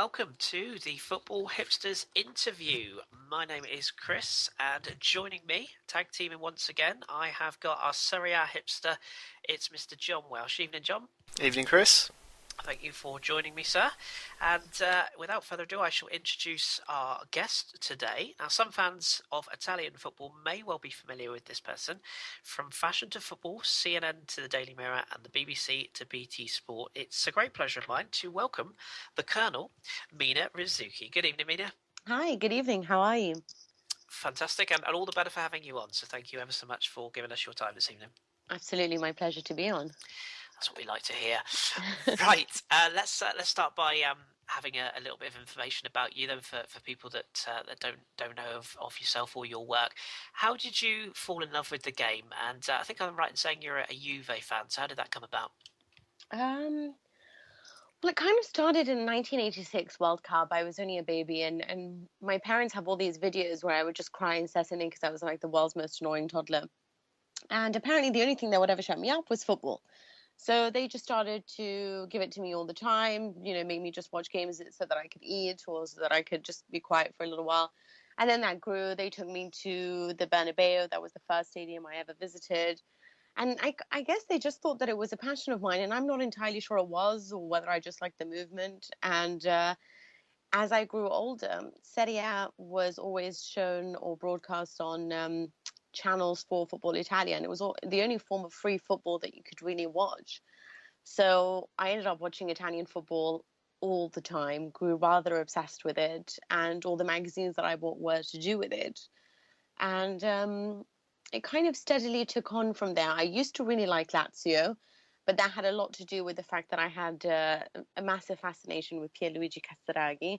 welcome to the Football Hipsters interview. My name is Kris, and joining me, tag teaming once again, I have got our Serie A hipster. It's Mr. John Welsh. Evening, John. Evening, Kris. Thank you for joining me, sir. And without further ado, I shall introduce our guest today. Now, some fans of Italian football may well be familiar with this person. From fashion to football, CNN to the Daily Mirror, and the BBC to BT Sport, it's a great pleasure of mine to welcome the Colonel, Mina Rzouki. Good evening, Mina. Hi, good evening. How are you? Fantastic, and all the better for having you on. So thank you ever so much for giving us your time this evening. Absolutely, my pleasure to be on. That's what we like to hear. Right, let's start by having a little bit of information about you then for people that don't know of yourself or your work. How did you fall in love with the game? And I think I'm right in saying you're a Juve fan. So how did that come about? Well, it kind of started in 1986 World Cup. I was only a baby, and my parents have all these videos where I would just cry incessantly because I was like the world's most annoying toddler. And apparently the only thing that would ever shut me up was football. So they just started to give it to me all the time, make me just watch games so that I could eat or so that I could just be quiet for a little while. And then that grew. They took me to the Bernabeu. That was the first stadium I ever visited. And I guess they just thought that it was a passion of mine. And I'm not entirely sure it was, or whether I just liked the movement. And as I grew older, Serie A was always shown or broadcast on channels for Football Italia, and it was the only form of free football that you could really watch. So I ended up watching Italian football all the time, grew rather obsessed with it, and all the magazines that I bought were to do with it. And it kind of steadily took on from there. I used to really like Lazio, but that had a lot to do with the fact that I had a massive fascination with Pierluigi Castoraghi,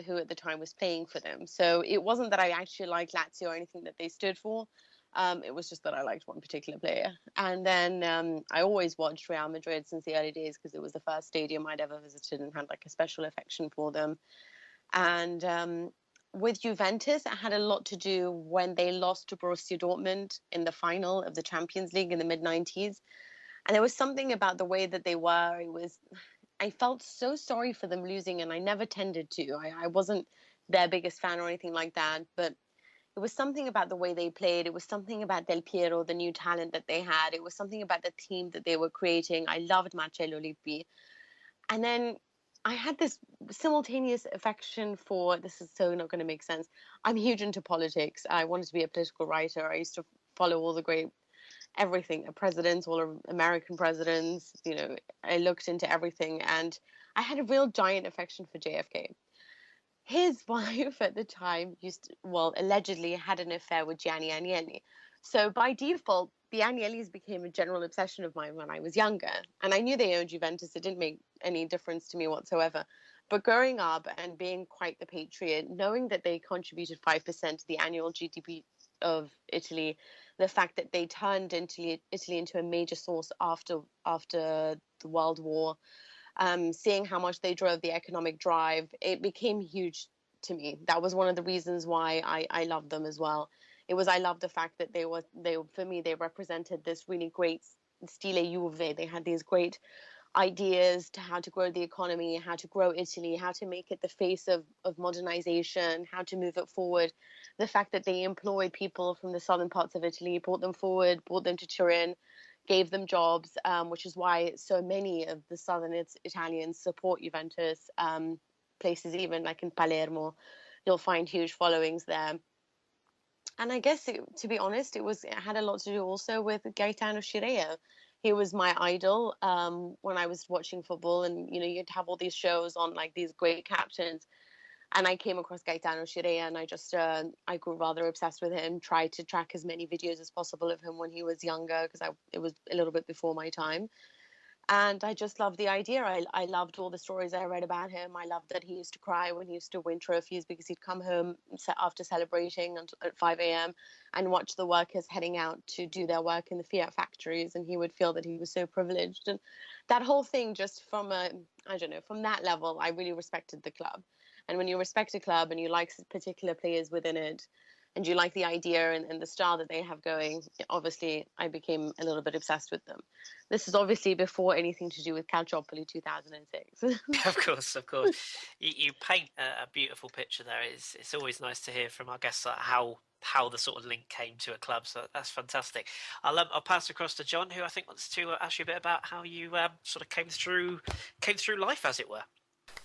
who at the time was playing for them. So it wasn't that I actually liked Lazio or anything that they stood for. It was just that I liked one particular player. And then I always watched Real Madrid since the early days because it was the first stadium I'd ever visited and had like a special affection for them. And with Juventus, it had a lot to do when they lost to Borussia Dortmund in the final of the Champions League in the mid-90s. And there was something about the way that they were. I felt so sorry for them losing, and I never tended to. I wasn't their biggest fan or anything like that, but it was something about the way they played. It was something about Del Piero, the new talent that they had. It was something about the team that they were creating. I loved Marcello Lippi. And then I had this simultaneous affection for, this is so not going to make sense, I'm huge into politics. I wanted to be a political writer. I used to follow all the great everything, presidents, all American presidents, I looked into everything, and I had a real giant affection for JFK. His wife at the time allegedly had an affair with Gianni Agnelli. So by default, the Agnellis became a general obsession of mine when I was younger. And I knew they owned Juventus. It didn't make any difference to me whatsoever. But growing up and being quite the patriot, knowing that they contributed 5% to the annual GDP of Italy, the fact that they turned Italy into a major source after the World War, seeing how much they drove the economic drive, it became huge to me. That was one of the reasons why I loved them as well. I loved the fact that for me, they represented this really great stile Juve. They had these great ideas to how to grow the economy, how to grow Italy, how to make it the face of modernization, how to move it forward. The fact that they employed people from the southern parts of Italy, brought them forward, brought them to Turin, gave them jobs, which is why so many of the southern Italians support Juventus. Places even like in Palermo, you'll find huge followings there. And I guess, to be honest, it had a lot to do also with Gaetano Scirea. He was my idol when I was watching football, and you'd have all these shows on like these great captains, and I came across Gaetano Scirea, and I grew rather obsessed with him. Tried to track as many videos as possible of him when he was younger, because it was a little bit before my time. And I just loved the idea. I loved all the stories I read about him. I loved that he used to cry when he used to win trophies, because he'd come home after celebrating at 5 a.m. and watch the workers heading out to do their work in the Fiat factories, and he would feel that he was so privileged. And that whole thing, just from that level, I really respected the club. And when you respect a club and you like particular players within it, and you like the idea and the style that they have going, obviously I became a little bit obsessed with them. This is obviously before anything to do with Calciopoli 2006. Of course, of course. You paint a beautiful picture there. It's always nice to hear from our guests how the sort of link came to a club. So that's fantastic. I'll pass across to John, who I think wants to ask you a bit about how you sort of came through life, as it were.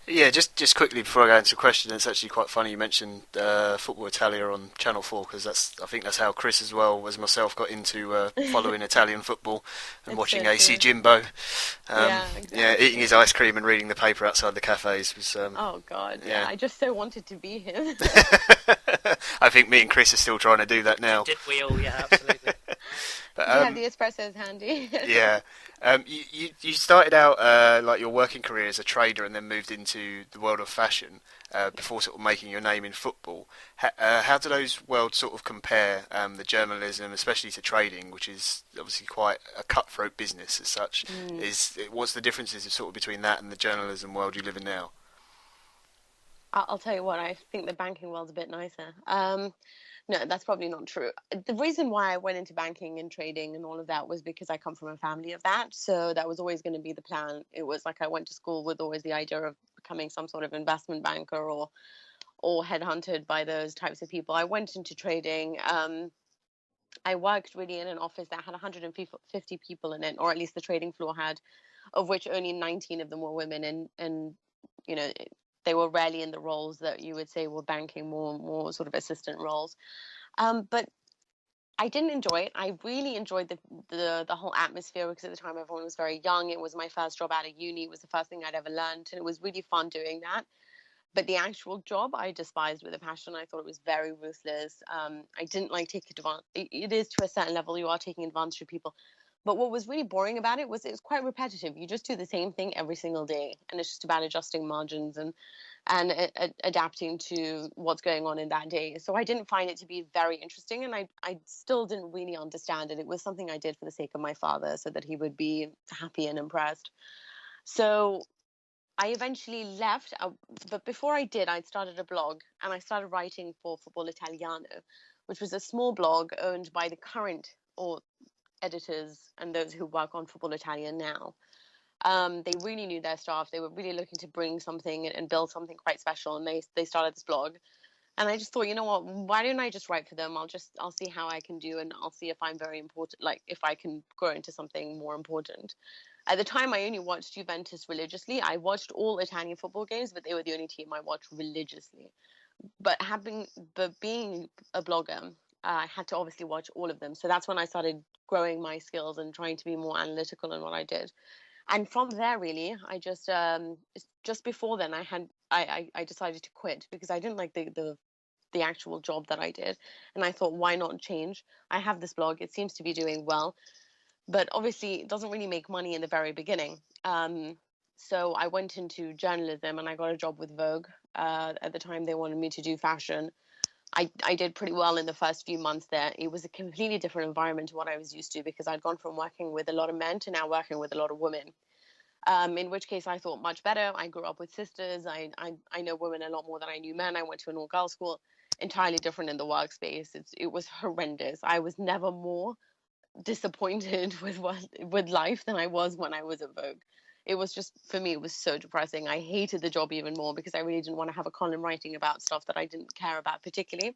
Yeah, just quickly before I go into the question, it's actually quite funny you mentioned Football Italia on Channel 4, because I think that's how Kris as well as myself got into following Italian football and watching AC Jimbo. Yeah, exactly. Yeah, eating his ice cream and reading the paper outside the cafes was. Oh God, yeah. I just so wanted to be him. I think me and Kris are still trying to do that now. Did we all? Yeah, absolutely. But, you have the espressos handy. Yeah. You started out like your working career as a trader and then moved into the world of fashion before sort of making your name in football. How do those worlds sort of compare, the journalism, especially to trading, which is obviously quite a cutthroat business as such? What's the differences sort of between that and the journalism world you live in now? I'll tell you what, I think the banking world's a bit nicer. No, that's probably not true. The reason why I went into banking and trading and all of that was because I come from a family of that. So that was always going to be the plan. It was like I went to school with always the idea of becoming some sort of investment banker or headhunted by those types of people. I went into trading. I worked really in an office that had 150 people in it, or at least the trading floor had, of which only 19 of them were women. And you know, they were rarely in the roles that you would say were banking, more sort of assistant roles. But I didn't enjoy it. I really enjoyed the whole atmosphere, because at the time everyone was very young. It was my first job out of uni. It was the first thing I'd ever learned, and it was really fun doing that. But the actual job I despised with a passion. I thought it was very ruthless. I didn't like taking advantage. It is to a certain level, you are taking advantage of people. But what was really boring about it was quite repetitive. You just do the same thing every single day, and it's just about adjusting margins and adapting to what's going on in that day. So I didn't find it to be very interesting, and I still didn't really understand it. It was something I did for the sake of my father, so that he would be happy and impressed. So I eventually left, but before I did, I'd started a blog, and I started writing for Football Italiano, which was a small blog owned by the current or editors and those who work on Football Italia now. They really knew their staff. They were really looking to bring something and build something quite special, and they started this blog. And I just thought, you know what, why don't I just write for them? I'll see how I can do, and I'll see if I'm very important, like if I can grow into something more important. At the time, I only watched Juventus religiously. I watched all Italian football games, but they were the only team I watched religiously. But being a blogger, I had to obviously watch all of them. So that's when I started growing my skills and trying to be more analytical in what I did. And from there, really, I just before then, I decided to quit, because I didn't like the actual job that I did, and I thought, why not change? I have this blog; it seems to be doing well, but obviously, it doesn't really make money in the very beginning. So I went into journalism, and I got a job with Vogue. At the time, they wanted me to do fashion. I did pretty well in the first few months there. It was a completely different environment to what I was used to, because I'd gone from working with a lot of men to now working with a lot of women. In which case I thought much better. I grew up with sisters. I know women a lot more than I knew men. I went to an all-girls school, entirely different in the workspace. It was horrendous. I was never more disappointed with life than I was when I was at Vogue. It was just, for me, it was so depressing. I hated the job even more, because I really didn't want to have a column writing about stuff that I didn't care about particularly.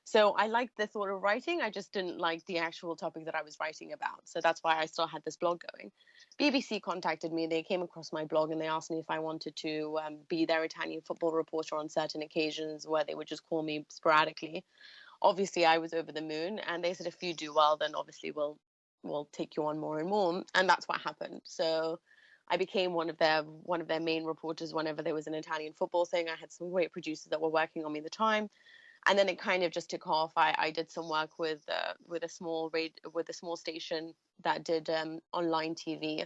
So I liked the thought of writing. I just didn't like the actual topic that I was writing about. So that's why I still had this blog going. BBC contacted me. They came across my blog, and they asked me if I wanted to be their Italian football reporter on certain occasions, where they would just call me sporadically. Obviously, I was over the moon, and they said, if you do well, then obviously we'll take you on more and more. And that's what happened. So I became one of their main reporters whenever there was an Italian football thing. I had some great producers that were working on me at the time, and then it kind of just took off. I did some work with a small station that did online TV,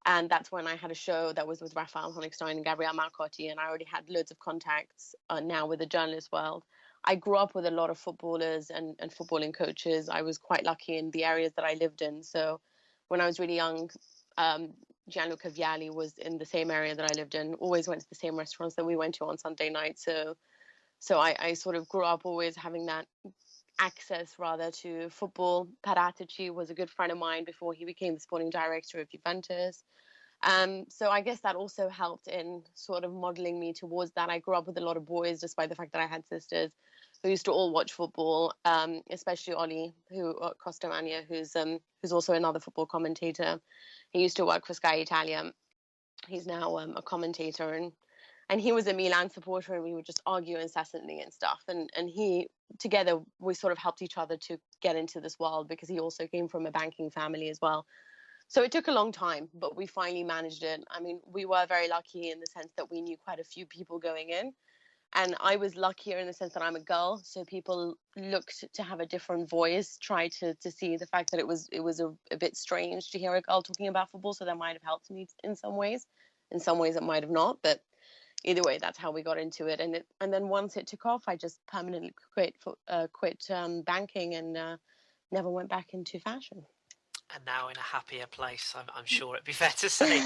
and that's when I had a show that was with Raphael Honigstein and Gabriele Marcotti, and I already had loads of contacts now with the journalist world. I grew up with a lot of footballers and footballing coaches. I was quite lucky in the areas that I lived in. So when I was really young, Gianluca Vialli was in the same area that I lived in, always went to the same restaurants that we went to on Sunday nights. So I sort of grew up always having that access rather to football. Paratici was a good friend of mine before he became the sporting director of Juventus. So I guess that also helped in sort of modeling me towards that. I grew up with a lot of boys, despite the fact that I had sisters who used to all watch football, especially Ollie, Costamagna, who's also another football commentator. He used to work for Sky Italia. He's now a commentator, and he was a Milan supporter, and we would just argue incessantly and stuff. And he, together, we sort of helped each other to get into this world, because he also came from a banking family as well. So it took a long time, but we finally managed it. I mean, we were very lucky in the sense that we knew quite a few people going in. And I was luckier in the sense that I'm a girl, so people looked to have a different voice, tried to see the fact that it was a bit strange to hear a girl talking about football, so that might have helped me in some ways. In some ways it might have not, but either way, that's how we got into it. And then once it took off, I just permanently quit banking and never went back into fashion. And now in a happier place, I'm sure it'd be fair to say.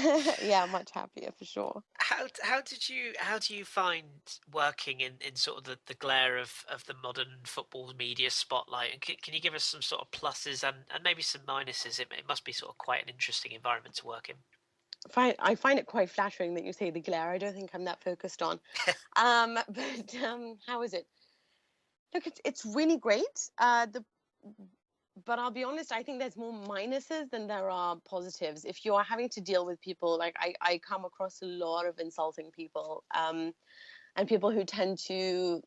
Yeah, much happier for sure. How do you find working in sort of the glare of the modern football media spotlight? And can you give us some sort of pluses and maybe some minuses? It must be sort of quite an interesting environment to work in. I find it quite flattering that you say the glare. I don't think I'm that focused on. But how is it? Look, it's really great. But I'll be honest, I think there's more minuses than there are positives. If you are having to deal with people, like I come across a lot of insulting people, and people who tend to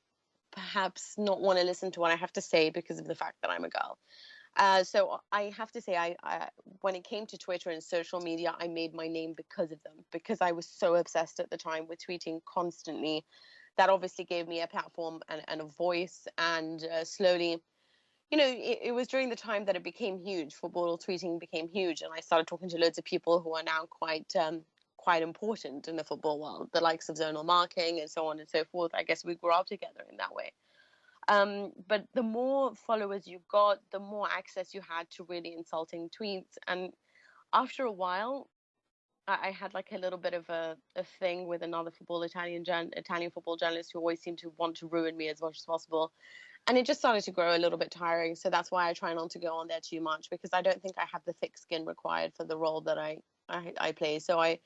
perhaps not want to listen to what I have to say because of the fact that I'm a girl. So I have to say, I when it came to Twitter and social media, I made my name because of them, because I was so obsessed at the time with tweeting constantly. That obviously gave me a platform and a voice, and slowly, it was during the time that it became huge. Football tweeting became huge, and I started talking to loads of people who are now quite important in the football world, the likes of zonal marking and so on and so forth. I guess we grew up together in that way. But the more followers you got, the more access you had to really insulting tweets. And after a while, I had like a little bit of a thing with another Italian football journalist who always seemed to want to ruin me as much as possible. And it just started to grow a little bit tiring. So that's why I try not to go on there too much, because I don't think I have the thick skin required for the role that I play. So I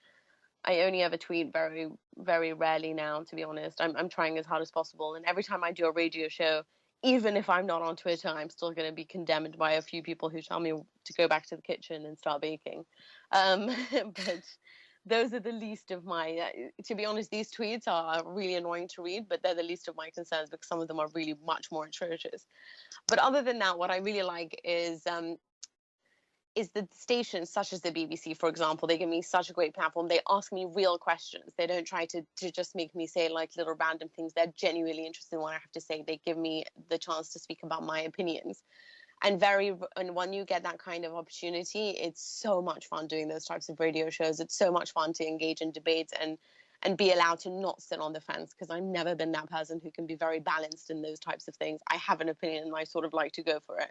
only ever tweet very, very rarely now, to be honest. I'm trying as hard as possible. And every time I do a radio show, even if I'm not on Twitter, I'm still going to be condemned by a few people who tell me to go back to the kitchen and start baking. But those are the least of my, to be honest, these tweets are really annoying to read, but they're the least of my concerns, because some of them are really much more atrocious. But other than that, what I really like is the stations such as the BBC, for example. They give me such a great platform. They ask me real questions. They don't try to just make me say like little random things. They're genuinely interested in what I have to say. They give me the chance to speak about my opinions. And when you get that kind of opportunity, it's so much fun doing those types of radio shows. It's so much fun to engage in debates and be allowed to not sit on the fence, because I've never been that person who can be very balanced in those types of things. I have an opinion and I sort of like to go for it.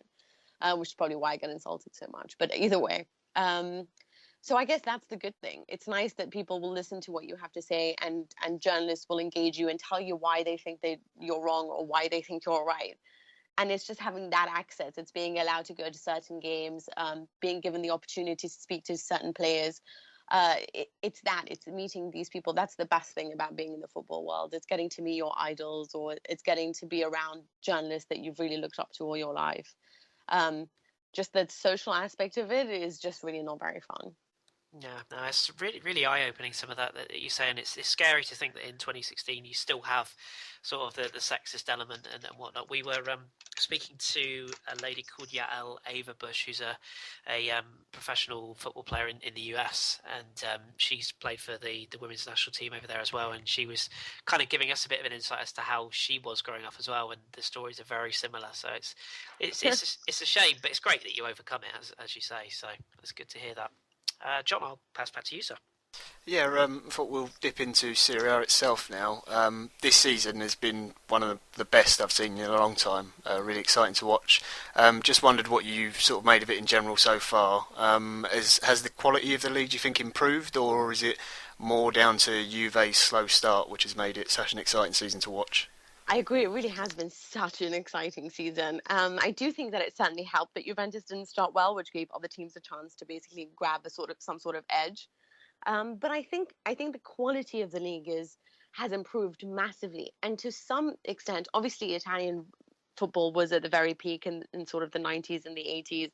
Which is probably why I get insulted so much. But either way, so I guess that's the good thing. It's nice that people will listen to what you have to say, and journalists will engage you and tell you why they think you're wrong or why they think you're right. And it's just having that access. It's being allowed to go to certain games, being given the opportunity to speak to certain players. It's meeting these people. That's the best thing about being in the football world. It's getting to meet your idols, or it's getting to be around journalists that you've really looked up to all your life. Just the social aspect of it is just really not very fun. Yeah, no, it's really, really eye-opening, some of that you're saying. It's scary to think that in 2016 you still have sort of the sexist element and whatnot. We were speaking to a lady called Yael Averbush, who's a professional football player in the US, and she's played for the women's national team over there as well. And she was kind of giving us a bit of an insight as to how she was growing up as well, and the stories are very similar. So it's a shame, but it's great that you overcome it, as you say. So it's good to hear that. John, I'll pass back to you, sir. Yeah, I thought we'll dip into Serie A itself now. This season has been one of the best I've seen in a long time. Really exciting to watch. Just wondered what you've sort of made of it in general so far. Has the quality of the league, do you think, improved, or is it more down to Juve's slow start, which has made it such an exciting season to watch? I agree. It really has been such an exciting season. I do think that it certainly helped that Juventus didn't start well, which gave other teams a chance to basically grab some sort of edge. But I think the quality of the league has improved massively, and to some extent, obviously, Italian football was at the very peak in sort of the 90s and the 80s.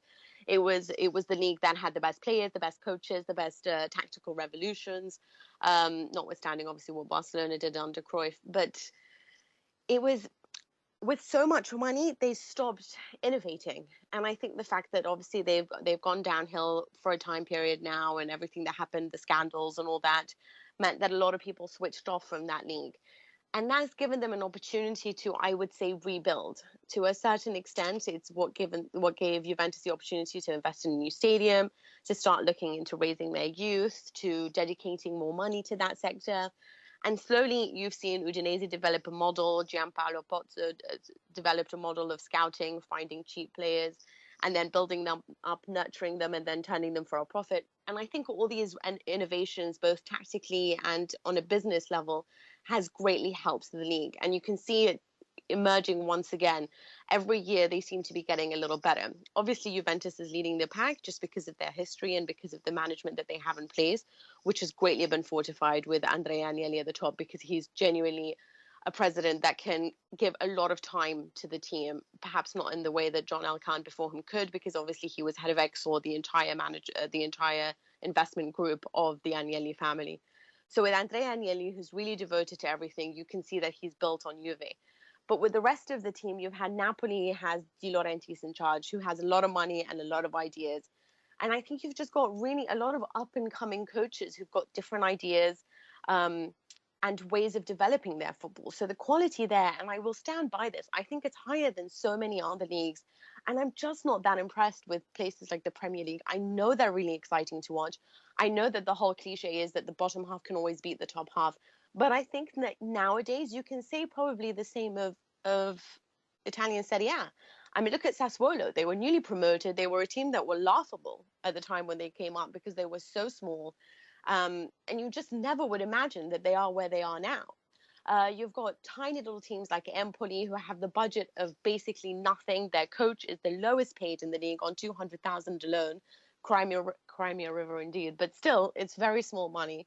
It was the league that had the best players, the best coaches, the best tactical revolutions, notwithstanding obviously what Barcelona did under Cruyff. But it was with so much money, they stopped innovating. And I think the fact that obviously they've gone downhill for a time period now, and everything that happened, the scandals and all that, meant that a lot of people switched off from that league. And that's given them an opportunity to, I would say, rebuild. To a certain extent, it's what gave Juventus the opportunity to invest in a new stadium, to start looking into raising their youth, to dedicating more money to that sector. And slowly, you've seen Udinese develop a model. Gianpaolo Pozzo developed a model of scouting, finding cheap players, and then building them up, nurturing them, and then turning them for a profit. And I think all these innovations, both tactically and on a business level, has greatly helped the league. And you can see it emerging once again. Every year they seem to be getting a little better. Obviously, Juventus is leading the pack just because of their history and because of the management that they have in place, which has greatly been fortified with Andrea Agnelli at the top, because he's genuinely a president that can give a lot of time to the team, perhaps not in the way that John Elkann before him could, because obviously he was head of Exor, the entire investment group of the Agnelli family. So with Andrea Agnelli, who's really devoted to everything, you can see that he's built on Juve. But with the rest of the team, you've had Napoli has De Laurentiis in charge, who has a lot of money and a lot of ideas. And I think you've just got really a lot of up-and-coming coaches who've got different ideas and ways of developing their football. So the quality there, and I will stand by this, I think it's higher than so many other leagues. And I'm just not that impressed with places like the Premier League. I know they're really exciting to watch. I know that the whole cliche is that the bottom half can always beat the top half. But I think that nowadays you can say probably the same of Italian Serie A. I mean, look at Sassuolo. They were newly promoted. They were a team that were laughable at the time when they came up because they were so small. And you just never would imagine that they are where they are now. You've got tiny little teams like Empoli who have the budget of basically nothing. Their coach is the lowest paid in the league on 200,000 alone. Crimea River indeed. But still, it's very small money.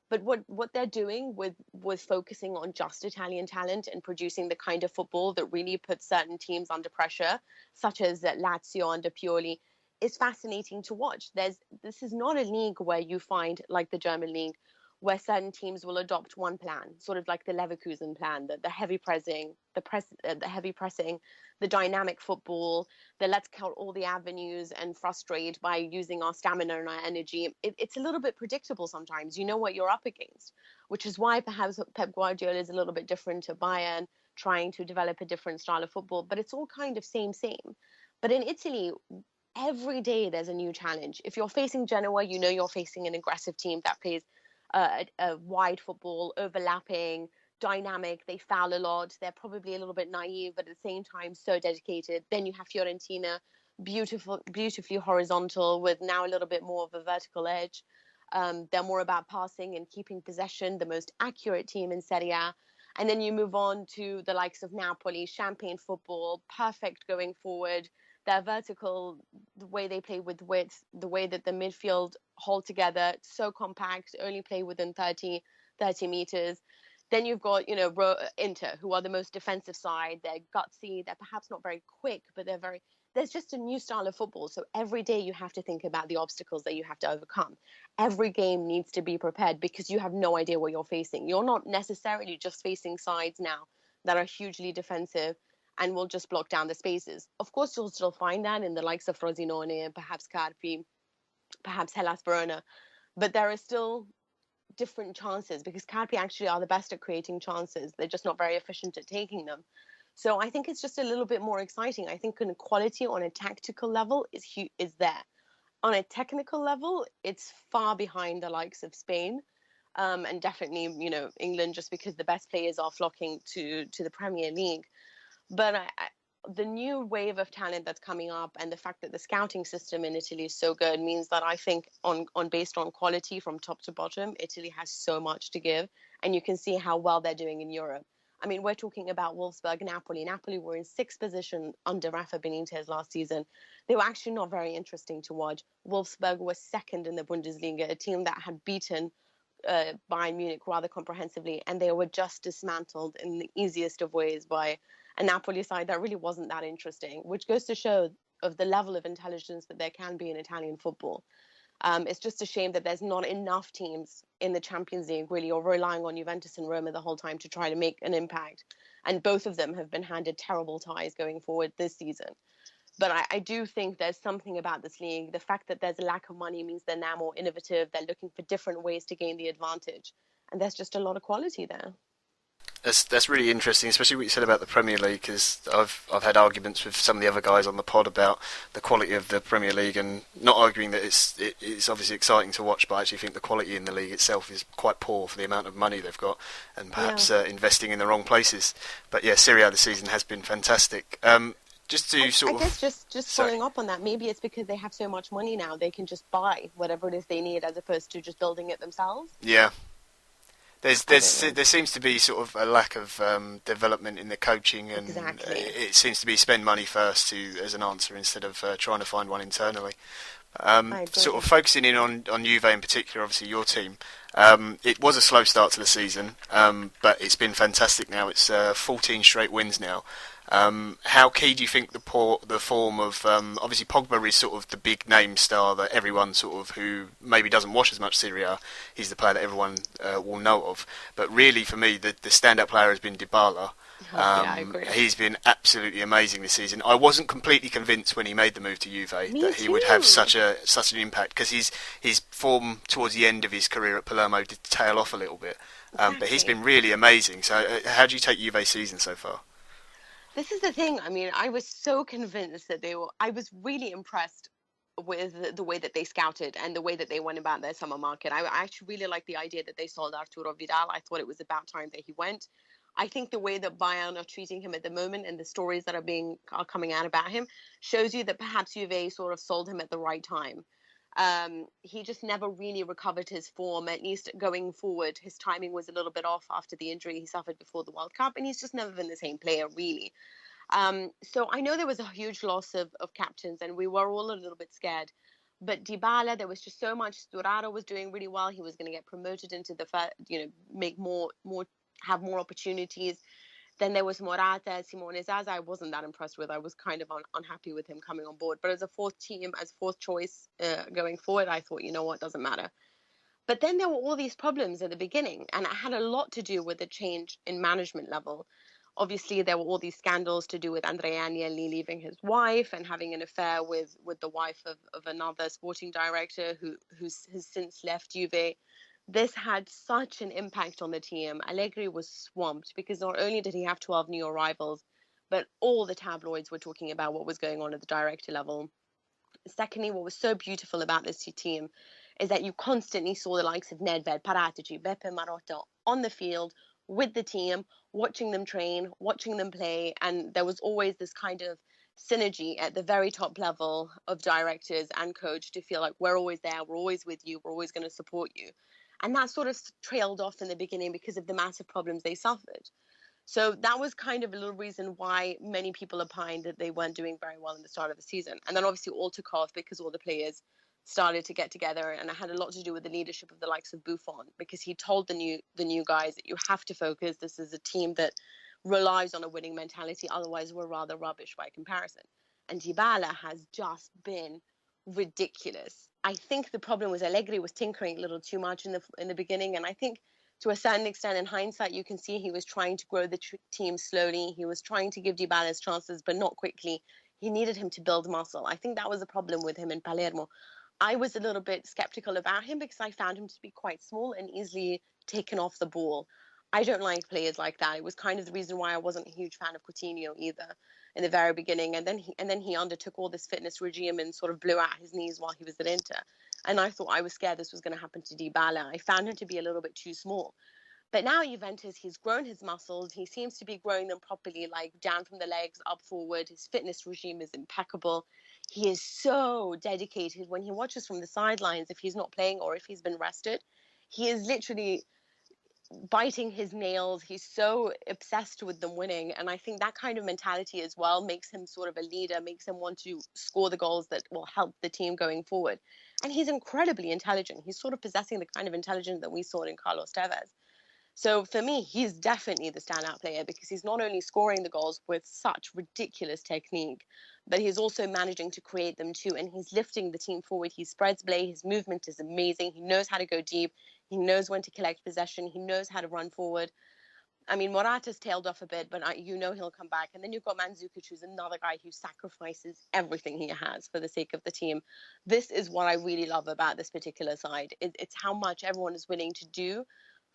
But what they're doing with focusing on just Italian talent and producing the kind of football that really puts certain teams under pressure, such as Lazio under Pioli, is fascinating to watch. This is not a league where you find, like the German league, where certain teams will adopt one plan, sort of like the Leverkusen plan, the heavy pressing, the dynamic football, the let's count all the avenues and frustrate by using our stamina and our energy. It's a little bit predictable sometimes. You know what you're up against, which is why perhaps Pep Guardiola is a little bit different to Bayern, trying to develop a different style of football, but it's all kind of same. But in Italy, every day there's a new challenge. If you're facing Genoa, you know you're facing an aggressive team that plays a wide football, overlapping, dynamic. They foul a lot. They're probably a little bit naive, but at the same time so dedicated. Then you have Fiorentina, beautifully horizontal with now a little bit more of a vertical edge. They're more about passing and keeping possession, the most accurate team in Serie A. And then you move on to the likes of Napoli, champagne football, perfect going forward. Their vertical, the way they play with width, the way that the midfield hold together, so compact, only play within 30 meters. Then you've got, Inter, who are the most defensive side. They're gutsy. They're perhaps not very quick, but there's just a new style of football. So every day you have to think about the obstacles that you have to overcome. Every game needs to be prepared because you have no idea what you're facing. You're not necessarily just facing sides now that are hugely defensive and will just block down the spaces. Of course, you'll still find that in the likes of Frosinone, perhaps Carpi, perhaps Hellas Verona. But there are still different chances because Carpi actually are the best at creating chances. They're just not very efficient at taking them. So I think it's just a little bit more exciting. I think inequality on a tactical level is there. On a technical level, it's far behind the likes of Spain. And definitely, England, just because the best players are flocking to the Premier League. But the new wave of talent that's coming up and the fact that the scouting system in Italy is so good means that I think based on quality from top to bottom, Italy has so much to give. And you can see how well they're doing in Europe. I mean, we're talking about Wolfsburg, Napoli. Napoli were in sixth position under Rafa Benitez last season. They were actually not very interesting to watch. Wolfsburg was second in the Bundesliga, a team that had beaten Bayern Munich rather comprehensively, and they were just dismantled in the easiest of ways by a Napoli side that really wasn't that interesting, which goes to show of the level of intelligence that there can be in Italian football. It's just a shame that there's not enough teams in the Champions League really, or relying on Juventus and Roma the whole time to try to make an impact. And both of them have been handed terrible ties going forward this season. But I do think there's something about this league. The fact that there's a lack of money means they're now more innovative. They're looking for different ways to gain the advantage. And there's just a lot of quality there. That's really interesting, especially what you said about the Premier League, because I've had arguments with some of the other guys on the pod about the quality of the Premier League, and not arguing that it's obviously exciting to watch, but I actually think the quality in the league itself is quite poor for the amount of money they've got, and perhaps investing in the wrong places. But yeah, Serie A this season has been fantastic. Just to I guess just following up on that, maybe it's because they have so much money now, they can just buy whatever it is they need as opposed to just building it themselves. Yeah. There seems to be sort of a lack of development in the coaching, and it seems to be spend money first as an answer instead of trying to find one internally. Sort of focusing in on Juve in particular, obviously your team. It was a slow start to the season, but it's been fantastic now. It's 14 straight wins now. How key do you think the form of obviously Pogba is sort of the big name star that everyone sort of who maybe doesn't watch as much Serie A, he's the player that everyone will know of. But really for me the standout player has been Dybala. I agree. He's been absolutely amazing this season. I wasn't completely convinced when he made the move to Juve that he would have such an impact, because his form towards the end of his career at Palermo did tail off a little bit. But he's been really amazing. So how do you take Juve's season so far? This is the thing. I mean, I was so convinced that I was really impressed with the way that they scouted and the way that they went about their summer market. I actually really liked the idea that they sold Arturo Vidal. I thought it was about time that he went. I think the way that Bayern are treating him at the moment and the stories that are coming out about him shows you that perhaps Juve sort of sold him at the right time. He just never really recovered his form, at least going forward. His timing was a little bit off after the injury he suffered before the World Cup, and he's just never been the same player, really. So I know there was a huge loss of captains, and we were all a little bit scared. But Dybala, there was just so much. Sturaro was doing really well. He was going to get promoted into make have more opportunities. Then there was Morata, Simone Zaza. I wasn't that impressed with. I was kind of unhappy with him coming on board. But as a fourth choice going forward, I thought, you know what, doesn't matter. But then there were all these problems at the beginning, and it had a lot to do with the change in management level. Obviously, there were all these scandals to do with Andrea Agnelli leaving his wife and having an affair with the wife of another sporting director who has since left Juve. This had such an impact on the team. Allegri was swamped because not only did he have 12 new arrivals, but all the tabloids were talking about what was going on at the director level. Secondly, what was so beautiful about this team is that you constantly saw the likes of Nedved, Paratici, Beppe Marotta on the field with the team, watching them train, watching them play, and there was always this kind of synergy at the very top level of directors and coach to feel like we're always there, we're always with you, we're always going to support you. And that sort of trailed off in the beginning because of the massive problems they suffered. So that was kind of a little reason why many people opined that they weren't doing very well in the start of the season. And then obviously all took off because all the players started to get together, and it had a lot to do with the leadership of the likes of Buffon, because he told the new guys that you have to focus. This is a team that relies on a winning mentality. Otherwise, we're rather rubbish by comparison. And Dybala has just been ridiculous. I think the problem was Allegri was tinkering a little too much in the beginning, and I think to a certain extent, in hindsight, you can see he was trying to grow the team slowly. He was trying to give Dybala's chances, but not quickly. He needed him to build muscle. I think that was a problem with him in Palermo. I was a little bit skeptical about him because I found him to be quite small and easily taken off the ball. I don't like players like that. It was kind of the reason why I wasn't a huge fan of Coutinho either in the very beginning. And then he undertook all this fitness regime and sort of blew out his knees while he was at Inter. And I thought, I was scared this was going to happen to Dybala. I found him to be a little bit too small. But now Juventus, he's grown his muscles. He seems to be growing them properly, like down from the legs, up forward. His fitness regime is impeccable. He is so dedicated. When he watches from the sidelines, if he's not playing or if he's been rested, he is literally biting his nails. He's so obsessed with them winning. And I think that kind of mentality as well makes him sort of a leader, makes him want to score the goals that will help the team going forward. And he's incredibly intelligent. He's sort of possessing the kind of intelligence that we saw in Carlos Tevez. So for me, he's definitely the standout player because he's not only scoring the goals with such ridiculous technique, but he's also managing to create them too. And he's lifting the team forward. He spreads play. His movement is amazing. He knows how to go deep. He knows when to collect possession. He knows how to run forward. I mean, Morata's tailed off a bit, but he'll come back. And then you've got Mandzukic, who's another guy who sacrifices everything he has for the sake of the team. This is what I really love about this particular side. It's how much everyone is willing to do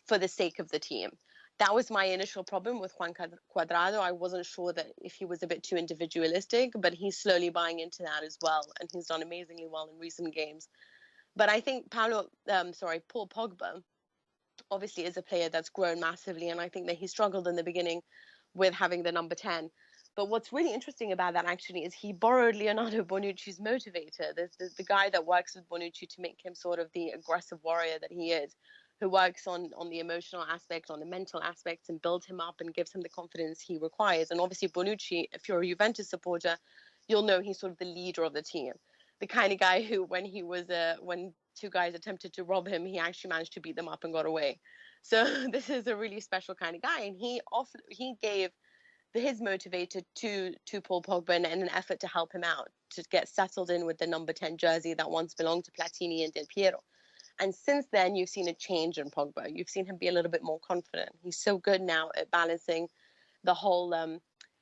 for the sake of the team. That was my initial problem with Juan Cuadrado. I wasn't sure that if he was a bit too individualistic, but he's slowly buying into that as well, and he's done amazingly well in recent games. But I think Paul Pogba obviously is a player that's grown massively, and I think that he struggled in the beginning with having the number 10. But what's really interesting about that actually is he borrowed Leonardo Bonucci's motivator, the guy that works with Bonucci to make him sort of the aggressive warrior that he is, who works on the emotional aspect, on the mental aspects, and builds him up and gives him the confidence he requires. And obviously Bonucci, if you're a Juventus supporter, you'll know he's sort of the leader of the team, the kind of guy who, when two guys attempted to rob him, he actually managed to beat them up and got away. So this is a really special kind of guy, and he gave his motivator to Paul Pogba in an effort to help him out, to get settled in with the number 10 jersey that once belonged to Platini and Del Piero. And since then, you've seen a change in Pogba. You've seen him be a little bit more confident. He's so good now at balancing the whole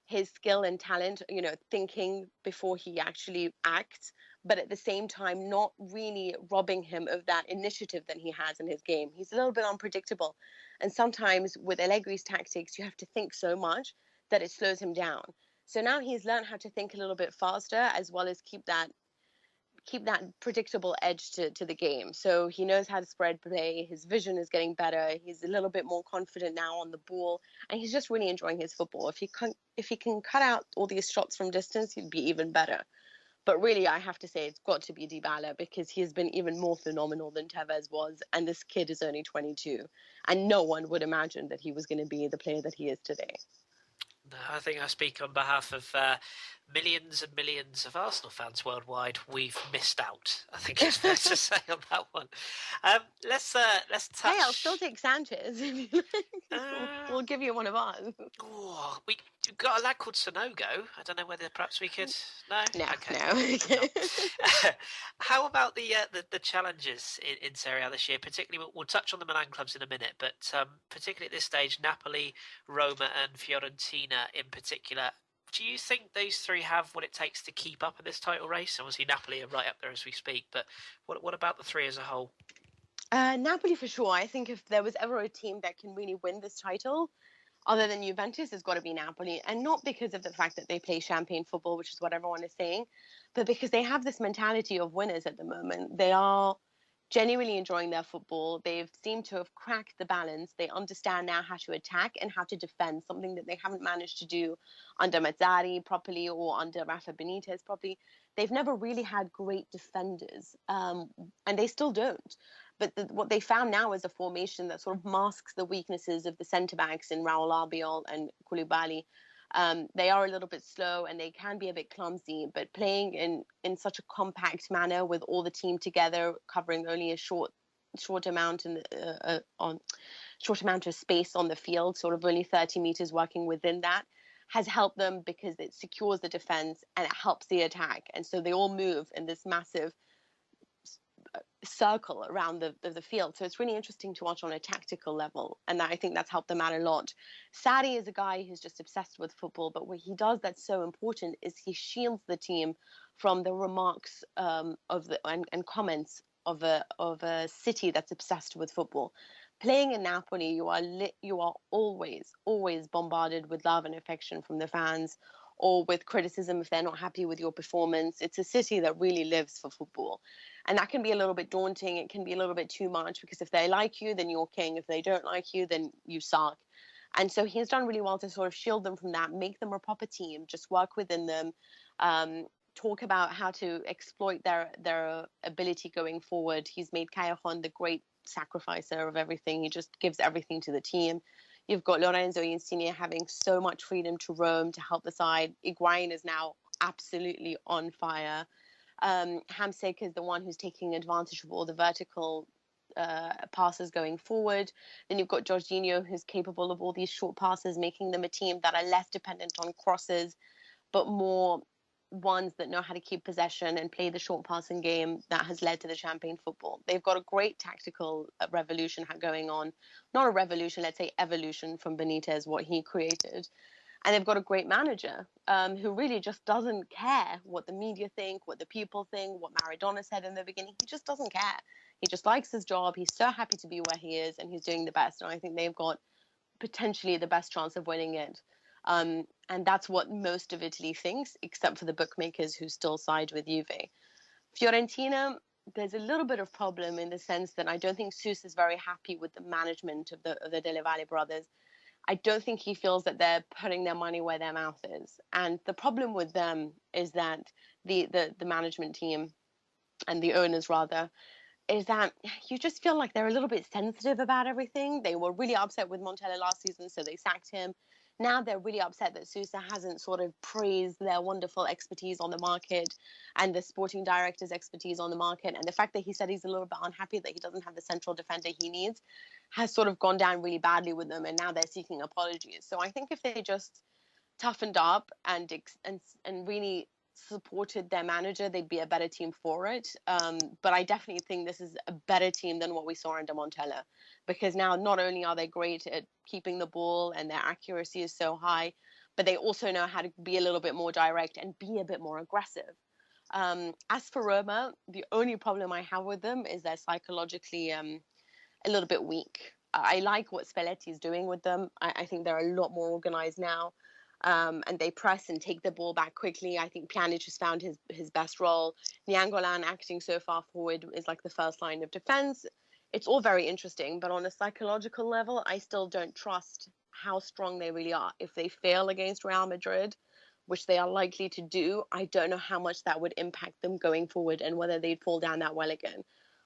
his skill and talent, thinking before he actually acts, but at the same time, not really robbing him of that initiative that he has in his game. He's a little bit unpredictable. And sometimes with Allegri's tactics, you have to think so much that it slows him down. So now he's learned how to think a little bit faster, as well as keep that predictable edge to the game. So he knows how to spread play. His vision is getting better. He's a little bit more confident now on the ball, and he's just really enjoying his football. If he can cut out all these shots from distance, he'd be even better. But really, I have to say it's got to be Dybala, because he has been even more phenomenal than Tevez was, and this kid is only 22, and no one would imagine that he was going to be the player that he is today. No, I think I speak on behalf of millions and millions of Arsenal fans worldwide. We've missed out, I think it's fair to say on that one. Let's touch. Hey, I'll still take Sanchez. We'll give you one of ours. Oh, we've got a lad called Sonogo. I don't know whether perhaps we could. No. No. How about the challenges in Serie A this year? Particularly, we'll touch on the Milan clubs in a minute, but particularly at this stage, Napoli, Roma, and Fiorentina in particular. Do you think those three have what it takes to keep up in this title race? Obviously, Napoli are right up there as we speak, but what about the three as a whole? Napoli for sure. I think if there was ever a team that can really win this title, other than Juventus, it's got to be Napoli. And not because of the fact that they play champagne football, which is what everyone is saying, but because they have this mentality of winners at the moment. They are genuinely enjoying their football. They've seemed to have cracked the balance. They understand now how to attack and how to defend, something that they haven't managed to do under Mazzarri properly or under Rafa Benitez properly. They've never really had great defenders, and they still don't. But what they found now is a formation that sort of masks the weaknesses of the centre-backs in Raul Albiol and Koulibaly. They are a little bit slow and they can be a bit clumsy, but playing in such a compact manner with all the team together, covering only a short amount short amount of space on the field, sort of only 30 meters working within that, has helped them because it secures the defense and it helps the attack. And so they all move in this massive circle around the field. So it's really interesting to watch on a tactical level, and I think that's helped them out a lot. Sarri is a guy who's just obsessed with football, but what he does that's so important is he shields the team from the remarks and comments of a city that's obsessed with football. Playing in Napoli, you are always bombarded with love and affection from the fans, or with criticism if they're not happy with your performance. It's a city that really lives for football. And that can be a little bit daunting. It can be a little bit too much, because if they like you, then you're king. If they don't like you, then you suck. And so he's done really well to sort of shield them from that, make them a proper team, just work within them, talk about how to exploit their ability going forward. He's made Callejon the great sacrificer of everything. He just gives everything to the team. You've got Lorenzo Insigne having so much freedom to roam, to help the side. Higuain is now absolutely on fire. Hamsik is the one who's taking advantage of all the vertical passes going forward. Then you've got Jorginho, who's capable of all these short passes, making them a team that are less dependent on crosses, but more ones that know how to keep possession and play the short passing game that has led to the champagne football. They've got a great tactical revolution going on. Not a revolution, let's say evolution from Benitez, what he created. And they've got a great manager who really just doesn't care what the media think, what the people think, what Maradona said in the beginning. He just doesn't care. He just likes his job. He's so happy to be where he is, and he's doing the best. And I think they've got potentially the best chance of winning it. And that's what most of Italy thinks, except for the bookmakers who still side with Juve. Fiorentina, there's a little bit of problem in the sense that I don't think Sus is very happy with the management of the Delle Valle brothers. I don't think he feels that they're putting their money where their mouth is. And the problem with them is that the management team and the owners, rather, is that you just feel like they're a little bit sensitive about everything. They were really upset with Montella last season, so they sacked him. Now they're really upset that Sousa hasn't sort of praised their wonderful expertise on the market and the sporting director's expertise on the market. And the fact that he said he's a little bit unhappy that he doesn't have the central defender he needs has sort of gone down really badly with them. And now they're seeking apologies. So I think if they just toughened up and really supported their manager, they'd be a better team for it. But I definitely think this is a better team than what we saw under Montella, because now not only are they great at keeping the ball and their accuracy is so high, but they also know how to be a little bit more direct and be a bit more aggressive. As for Roma, the only problem I have with them is they're psychologically a little bit weak. I like what Spalletti is doing with them. I think they're a lot more organized now. And they press and take the ball back quickly. I think Pjanic has found his best role. Niangolan acting so far forward is like the first line of defense. It's all very interesting, but on a psychological level, I still don't trust how strong they really are. If they fail against Real Madrid, which they are likely to do, I don't know how much that would impact them going forward and whether they'd fall down that well again.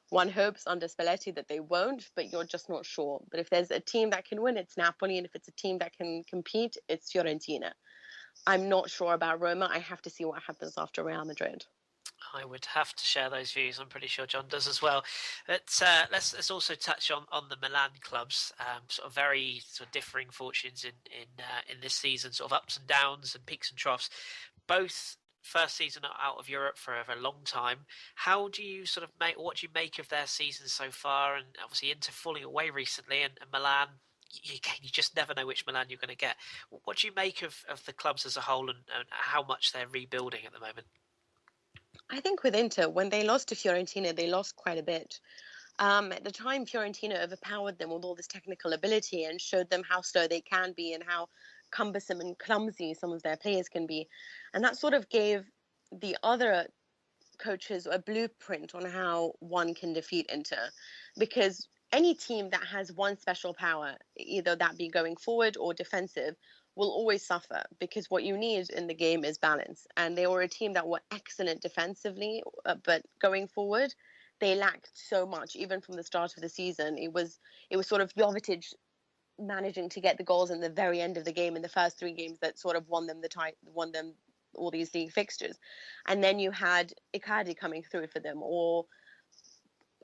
One hopes under Spalletti that they won't, but you're just not sure. But if there's a team that can win, it's Napoli. And if it's a team that can compete, it's Fiorentina. I'm not sure about Roma. I have to see what happens after Real Madrid. I would have to share those views. I'm pretty sure John does as well. But let's also touch on the Milan clubs. Sort of very sort of differing fortunes in this season, sort of ups and downs and peaks and troughs. Both first season out of Europe for a long time. How do you sort of what do you make of their season so far? And obviously Inter falling away recently, and Milan, you just never know which Milan you're going to get. What do you make of the clubs as a whole and how much they're rebuilding at the moment? I think with Inter, when they lost to Fiorentina, they lost quite a bit. At the time, Fiorentina overpowered them with all this technical ability and showed them how slow they can be and how cumbersome and clumsy some of their players can be. And that sort of gave the other coaches a blueprint on how one can defeat Inter. Because any team that has one special power, either that be going forward or defensive, will always suffer, because what you need in the game is balance. And they were a team that were excellent defensively, but going forward, they lacked so much. Even from the start of the season, it was sort of Jovetic managing to get the goals in the very end of the game in the first three games that sort of won them all these league fixtures. And then you had Icardi coming through for them, or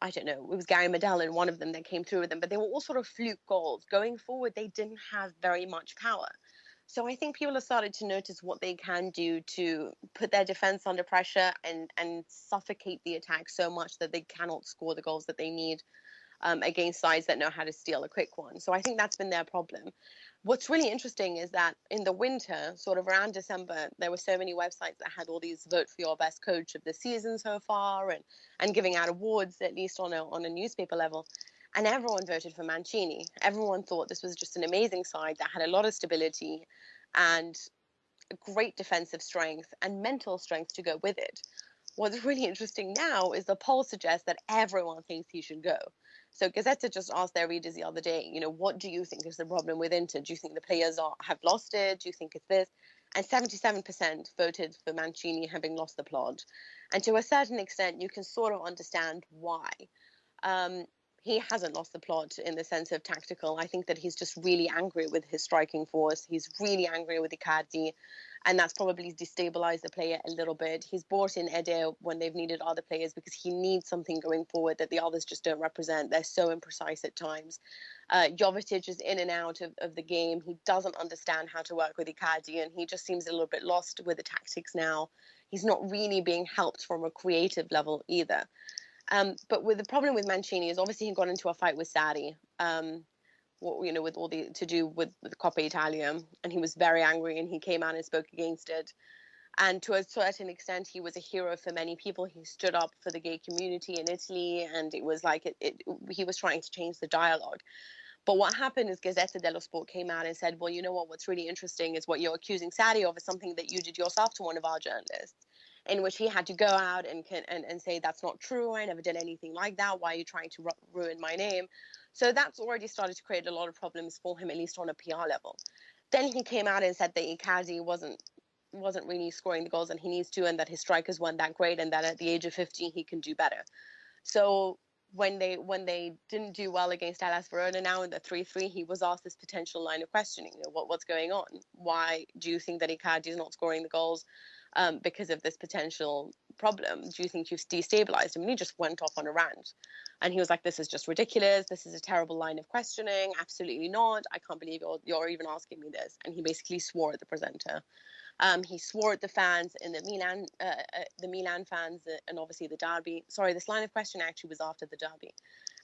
I don't know, it was Gary Medel in one of them that came through with them, but they were all sort of fluke goals. Going forward, they didn't have very much power. So I think people have started to notice what they can do to put their defense under pressure and suffocate the attack so much that they cannot score the goals that they need against sides that know how to steal a quick one. So I think that's been their problem. What's really interesting is that in the winter, sort of around December, there were so many websites that had all these vote for your best coach of the season so far and giving out awards, at least on a newspaper level. And everyone voted for Mancini. Everyone thought this was just an amazing side that had a lot of stability and great defensive strength and mental strength to go with it. What's really interesting now is the poll suggests that everyone thinks he should go. So Gazzetta just asked their readers the other day, what do you think is the problem with Inter? Do you think the players have lost it? Do you think it's this? And 77% voted for Mancini having lost the plot. And to a certain extent, you can sort of understand why. he hasn't lost the plot in the sense of tactical. I think that he's just really angry with his striking force. He's really angry with Icardi, and that's probably destabilized the player a little bit. He's brought in Ede when they've needed other players because he needs something going forward that the others just don't represent. They're so imprecise at times. Jovetic is in and out of the game. He doesn't understand how to work with Icardi, and he just seems a little bit lost with the tactics now. He's not really being helped from a creative level either. But with the problem with Mancini is obviously he got into a fight with Sarri, with all the to do with the Coppa Italia, and he was very angry and he came out and spoke against it. And to a certain extent, he was a hero for many people. He stood up for the gay community in Italy, and it was like he was trying to change the dialogue. But what happened is Gazzetta dello Sport came out and said, well, you know what? What's really interesting is what you're accusing Sarri of is something that you did yourself to one of our journalists, in which he had to go out and say, that's not true. I never did anything like that. Why are you trying to ruin my name? So that's already started to create a lot of problems for him, at least on a PR level. Then he came out and said that Icardi wasn't really scoring the goals and he needs to, and that his strikers weren't that great, and that at the age of 15 he can do better. So when they didn't do well against Hellas Verona now in the 3-3, he was asked this potential line of questioning. What's going on? Why do you think that Icardi is not scoring the goals because of this potential problem? Do you think you've destabilized him? And he just went off on a rant. And he was like, this is just ridiculous. This is a terrible line of questioning. Absolutely not. I can't believe you're even asking me this. And he basically swore at the presenter. He swore at the fans in the Milan fans, and obviously the derby. Sorry, this line of questioning actually was after the derby.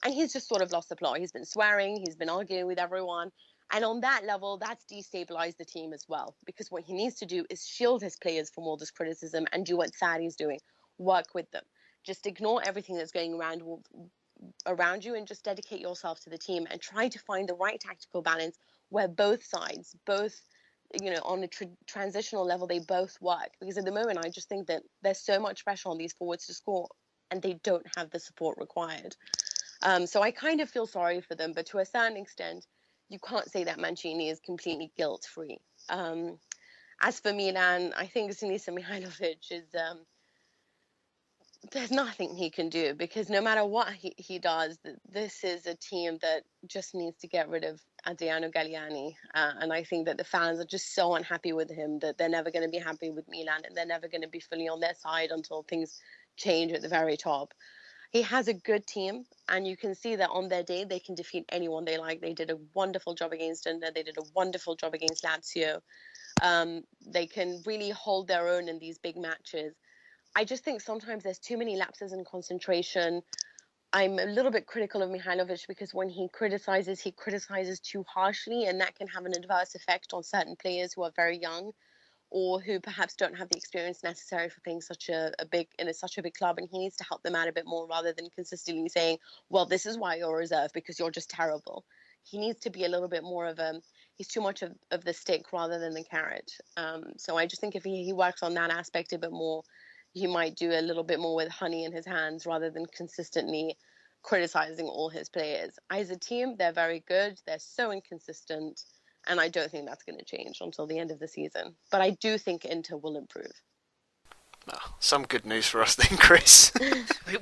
And he's just sort of lost the plot. He's been swearing. He's been arguing with everyone. And on that level, that's destabilized the team as well. Because what he needs to do is shield his players from all this criticism and do what Sarri's doing. Work with them. Just ignore everything that's going around you and just dedicate yourself to the team and try to find the right tactical balance where both sides, on a transitional level, they both work. Because at the moment, I just think that there's so much pressure on these forwards to score and they don't have the support required. So I kind of feel sorry for them, but to a certain extent, you can't say that Mancini is completely guilt-free. As for Milan, I think Sinisa Mihajlovic is... there's nothing he can do, because no matter what he does, this is a team that just needs to get rid of Adriano Galliani. And I think that the fans are just so unhappy with him that they're never going to be happy with Milan, and they're never going to be fully on their side until things change at the very top. He has a good team, and you can see that on their day, they can defeat anyone they like. They did a wonderful job against Inter. They did a wonderful job against Lazio. They can really hold their own in these big matches. I just think sometimes there's too many lapses in concentration. I'm a little bit critical of Mihajlovic because when he criticizes too harshly, and that can have an adverse effect on certain players who are very young or who perhaps don't have the experience necessary for playing such a big club, and he needs to help them out a bit more rather than consistently saying, well, this is why you're reserved, because you're just terrible. He needs to be a little bit more of he's too much of the stick rather than the carrot. So I just think if he works on that aspect a bit more, he might do a little bit more with honey in his hands rather than consistently criticizing all his players. As a team, they're very good. They're so inconsistent. And I don't think that's going to change until the end of the season. But I do think Inter will improve. Oh, some good news for us then, Kris.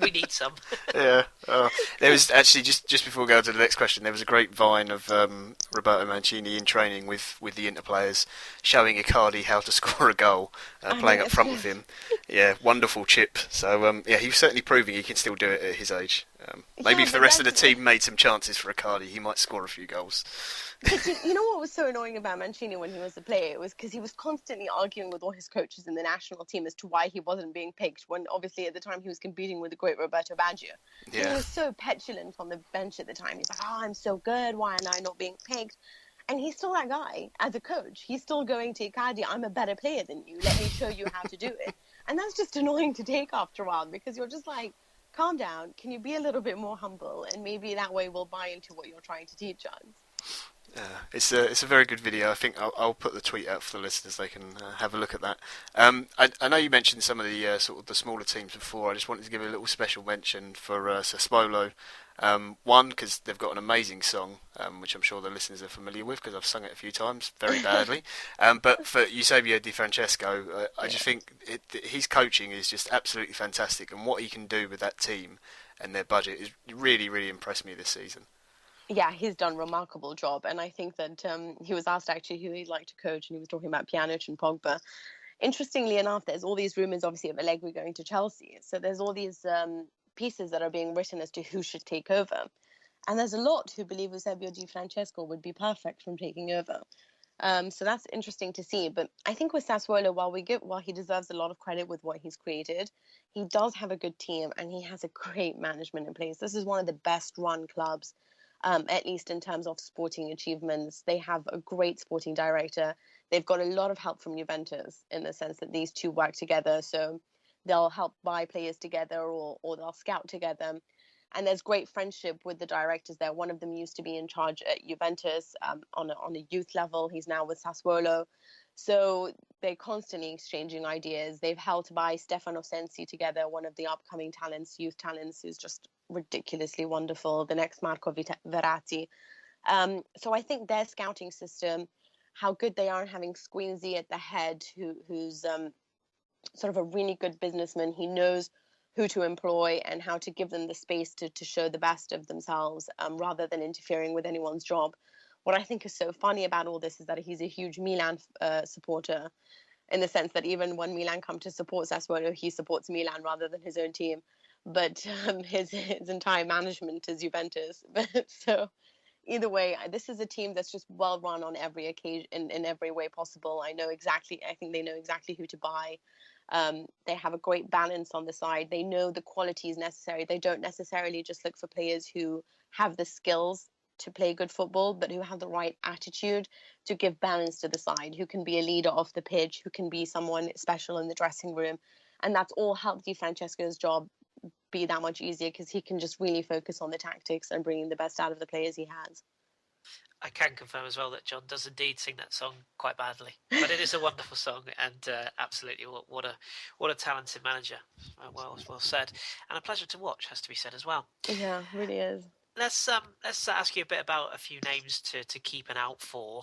We need some. Yeah. There was actually, just before we go to the next question, there was a great vine of Roberto Mancini in training with the Inter players, showing Icardi how to score a goal, playing up front with him. Yeah, wonderful chip. So, he was certainly proving he can still do it at his age. Maybe if the rest of the team made some chances for Icardi, he might score a few goals. But you know what was so annoying about Mancini when he was a player? It was because he was constantly arguing with all his coaches in the national team as to why he wasn't being picked, when obviously at the time he was competing with the great Roberto Baggio. Yeah. And he was so petulant on the bench at the time. He's like, I'm so good, why am I not being picked? And he's still that guy as a coach. He's still going to Icardi, I'm a better player than you, let me show you how to do it. And that's just annoying to take after a while, because you're just like, calm down, can you be a little bit more humble, and maybe that way we'll buy into what you're trying to teach us. It's a very good video. I think I'll put the tweet out for the listeners. They can have a look at that. I know you mentioned some of the sort of the smaller teams before. I just wanted to give a little special mention for Sassuolo. One, because they've got an amazing song, which I'm sure the listeners are familiar with because I've sung it a few times very badly. But for Eusebio Di Francesco, I just think his coaching is just absolutely fantastic, and what he can do with that team. and their budget is really, really impressed me this season. Yeah, he's done a remarkable job. And I think that he was asked actually who he'd like to coach, and he was talking about Pjanic and Pogba. Interestingly enough, there's all these rumours, obviously, of Allegri going to Chelsea. So there's all these pieces that are being written as to who should take over. And there's a lot who believe Eusebio Di Francesco would be perfect from taking over. So that's interesting to see. But I think with Sassuolo, while he deserves a lot of credit with what he's created, he does have a good team and he has a great management in place. This is one of the best run clubs, at least in terms of sporting achievements. They have a great sporting director. They've got a lot of help from Juventus in the sense that these two work together. So they'll help buy players together or they'll scout together. And there's great friendship with the directors there. One of them used to be in charge at Juventus on a youth level. He's now with Sassuolo. So they're constantly exchanging ideas. They've helped buy Stefano Sensi together, one of the upcoming talents, youth talents, who's just ridiculously wonderful, the next Marco Verratti. So I think their scouting system, how good they are in having Squeezy at the head, who's sort of a really good businessman. He knows who to employ and how to give them the space to show the best of themselves rather than interfering with anyone's job. What I think is so funny about all this is that he's a huge Milan supporter, in the sense that even when Milan come to support Sassuolo, he supports Milan rather than his own team. But his entire management is Juventus. So either way, this is a team that's just well run on every occasion, in every way possible. I think they know exactly who to buy. They have a great balance on the side. They know the qualities necessary. They don't necessarily just look for players who have the skills to play good football, but who have the right attitude to give balance to the side, who can be a leader off the pitch, who can be someone special in the dressing room. And that's all helped Di Francesco's job be that much easier, because he can just really focus on the tactics and bringing the best out of the players he has. I can confirm as well that John does indeed sing that song quite badly, but it is a wonderful song, and absolutely, what a talented manager. Well said, and a pleasure to watch, has to be said as well. Yeah, really is. Let's ask you a bit about a few names to keep an eye out for.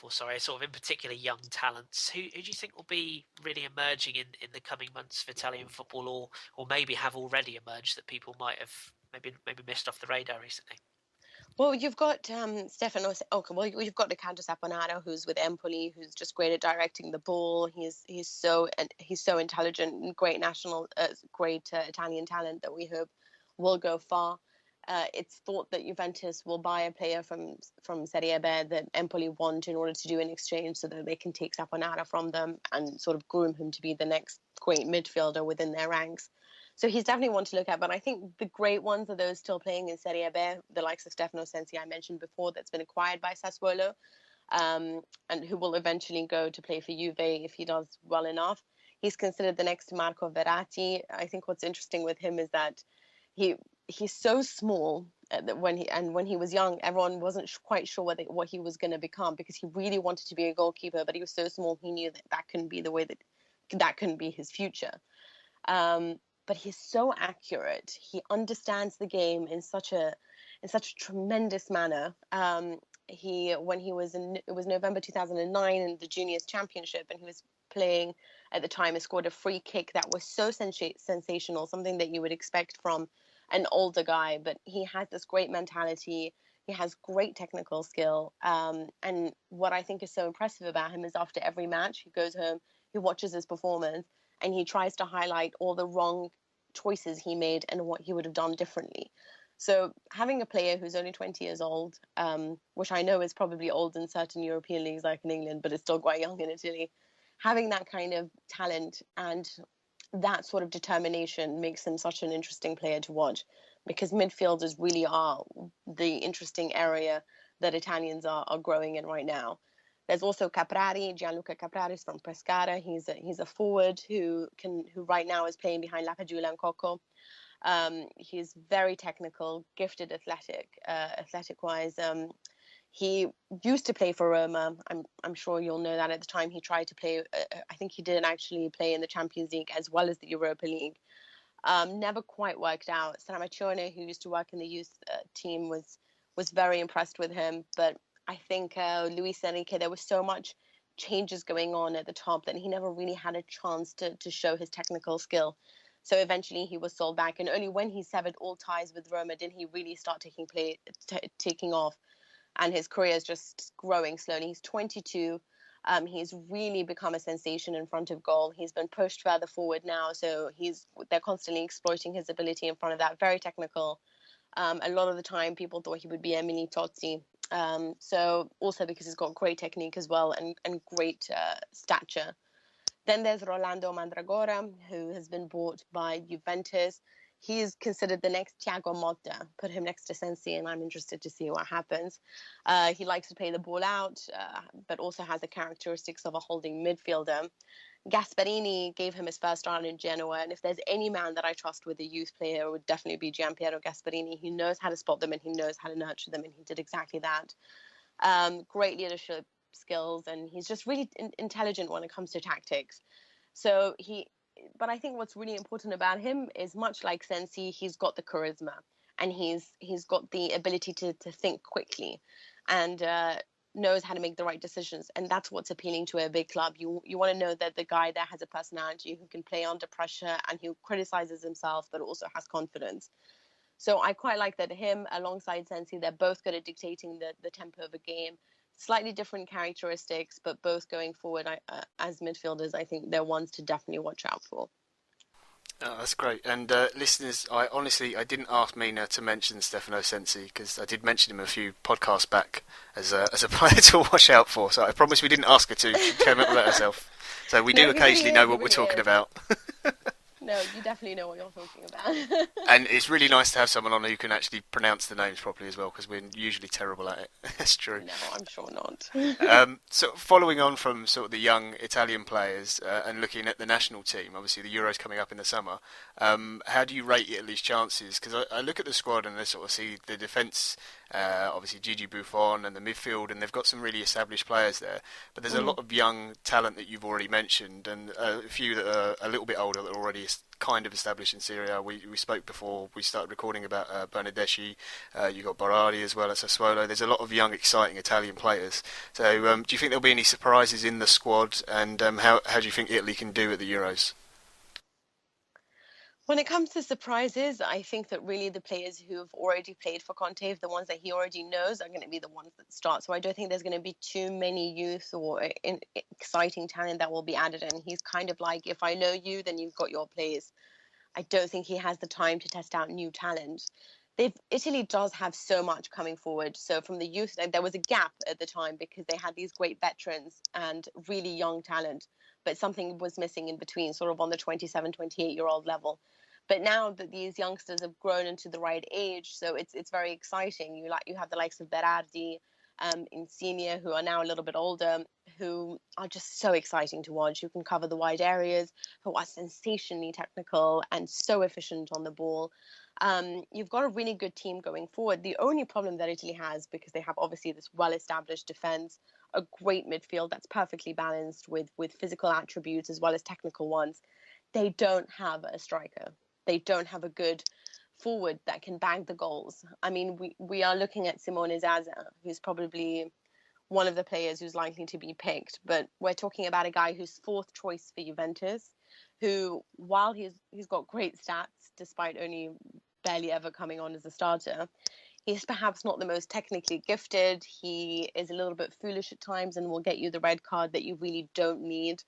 Sorry, sort of in particular young talents. Who do you think will be really emerging in the coming months of Italian football, or maybe have already emerged that people might have maybe missed off the radar recently? Well, you've got Stefano. Okay, well, you've got Riccardo Saponara, who's with Empoli, who's just great at directing the ball. He's so intelligent and great Italian talent that we hope will go far. It's thought that Juventus will buy a player from Serie A that Empoli want in order to do an exchange, so that they can take Saponara from them and sort of groom him to be the next great midfielder within their ranks. So he's definitely one to look at. But I think the great ones are those still playing in Serie A, the likes of Stefano Sensi I mentioned before, that's been acquired by Sassuolo, and who will eventually go to play for Juve if he does well enough. He's considered the next Marco Verratti. I think what's interesting with him is that he's so small that when he was young, everyone wasn't quite sure what he was going to become, because he really wanted to be a goalkeeper, but he was so small he knew that couldn't be that couldn't be his future. But he's so accurate. He understands the game in such a tremendous manner. It was November 2009 in the Juniors Championship, and he was playing at the time and scored a free kick that was so sensational, something that you would expect from an older guy. But he has this great mentality. He has great technical skill. And what I think is so impressive about him is after every match, he goes home, he watches his performance, and he tries to highlight all the wrong choices he made and what he would have done differently. So having a player who's only 20 years old, which I know is probably old in certain European leagues like in England, but it's still quite young in Italy, having that kind of talent and that sort of determination makes him such an interesting player to watch, because midfielders really are the interesting area that Italians are growing in right now. There's also Gianluca Caprari is from Pescara. He's a forward who right now is playing behind Lapadula and Coco. He's very technical, gifted, athletic-wise. He used to play for Roma. I'm sure you'll know that at the time he tried to play. I think he didn't actually play in the Champions League as well as the Europa League. Never quite worked out. Stramaccione, who used to work in the youth team, was very impressed with him, but I think Luis Enrique, there was so much changes going on at the top that he never really had a chance to show his technical skill. So eventually he was sold back, and only when he severed all ties with Roma did he really start taking off, and his career is just growing slowly. He's 22. He's really become a sensation in front of goal. He's been pushed further forward now, so they're constantly exploiting his ability in front of that. Very technical. A lot of the time, people thought he would be a mini Totti. So also because he's got great technique as well, and great stature. Then there's Rolando Mandragora, who has been bought by Juventus. He is considered the next Thiago Motta. Put him next to Sensi, and I'm interested to see what happens. He likes to play the ball out, but also has the characteristics of a holding midfielder. Gasperini gave him his first start in Genoa, and if there's any man that I trust with a youth player, it would definitely be Gianpiero Gasperini. He knows how to spot them, and he knows how to nurture them, and he did exactly that. Great leadership skills, and he's just really intelligent when it comes to tactics. But I think what's really important about him is, much like Sensi, he's got the charisma, and he's got the ability to think quickly, and knows how to make the right decisions, and that's what's appealing to a big club. You want to know that the guy there has a personality, who can play under pressure, and who criticizes himself but also has confidence. So I quite like that him alongside Sensi, they're both good at dictating the tempo of a game. Slightly different characteristics, but both going forward as midfielders, I think they're ones to definitely watch out for. Oh, that's great. And listeners, I didn't ask Mina to mention Stefano Sensi, because I did mention him a few podcasts back as a player to watch out for. So I promise we didn't ask her to. She came up with that herself. So we do occasionally know what we're talking about. No, you definitely know what you're talking about. And it's really nice to have someone on who can actually pronounce the names properly as well, because we're usually terrible at it. That's true. No, I'm sure not. So following on from sort of the young Italian players and looking at the national team, obviously the Euros coming up in the summer, how do you rate Italy's chances? Because I look at the squad and I sort of see the defence, obviously Gigi Buffon, and the midfield, and they've got some really established players there. But there's a lot of young talent that you've already mentioned, and a few that are a little bit older that are already kind of established in Serie A. We spoke before we started recording about Bernardeschi. You got Berardi as well at Sassuolo. There's a lot of young, exciting Italian players. So do you think there'll be any surprises in the squad, and how do you think Italy can do at the Euros? When it comes to surprises, I think that really the players who have already played for Conte, the ones that he already knows, are going to be the ones that start. So I don't think there's going to be too many youth or exciting talent that will be added in. He's kind of like, if I know you, then you've got your place. I don't think he has the time to test out new talent. Italy does have so much coming forward. So from the youth, there was a gap at the time because they had these great veterans and really young talent, but something was missing in between, sort of on the 27, 28-year-old level. But now that these youngsters have grown into the right age, so it's very exciting. You have the likes of Berardi, Insigne, who are now a little bit older, who are just so exciting to watch, who can cover the wide areas, who are sensationally technical and so efficient on the ball. You've got a really good team going forward. The only problem that Italy has, because they have obviously this well-established defense, a great midfield that's perfectly balanced with physical attributes as well as technical ones, they don't have a striker. They don't have a good forward that can bag the goals. I mean, we are looking at Simone Zaza, who's probably one of the players who's likely to be picked, but we're talking about a guy who's fourth choice for Juventus, who, while he's got great stats, despite only barely ever coming on as a starter, he's perhaps not the most technically gifted. He is a little bit foolish at times and will get you the red card that you really don't need.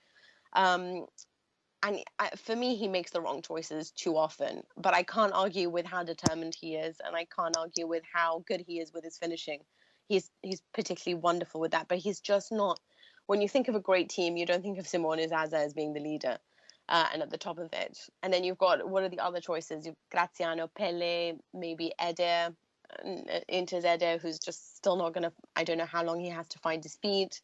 For me, he makes the wrong choices too often, but I can't argue with how determined he is, and I can't argue with how good he is with his finishing. He's particularly wonderful with that, but he's just not. When you think of a great team, you don't think of Simone Zaza as being the leader and at the top of it. And then you've got, what are the other choices? You've Graziano, Pelle, maybe Eder, Inter's Eder, who's just still not going to, I don't know how long he has to find his feet.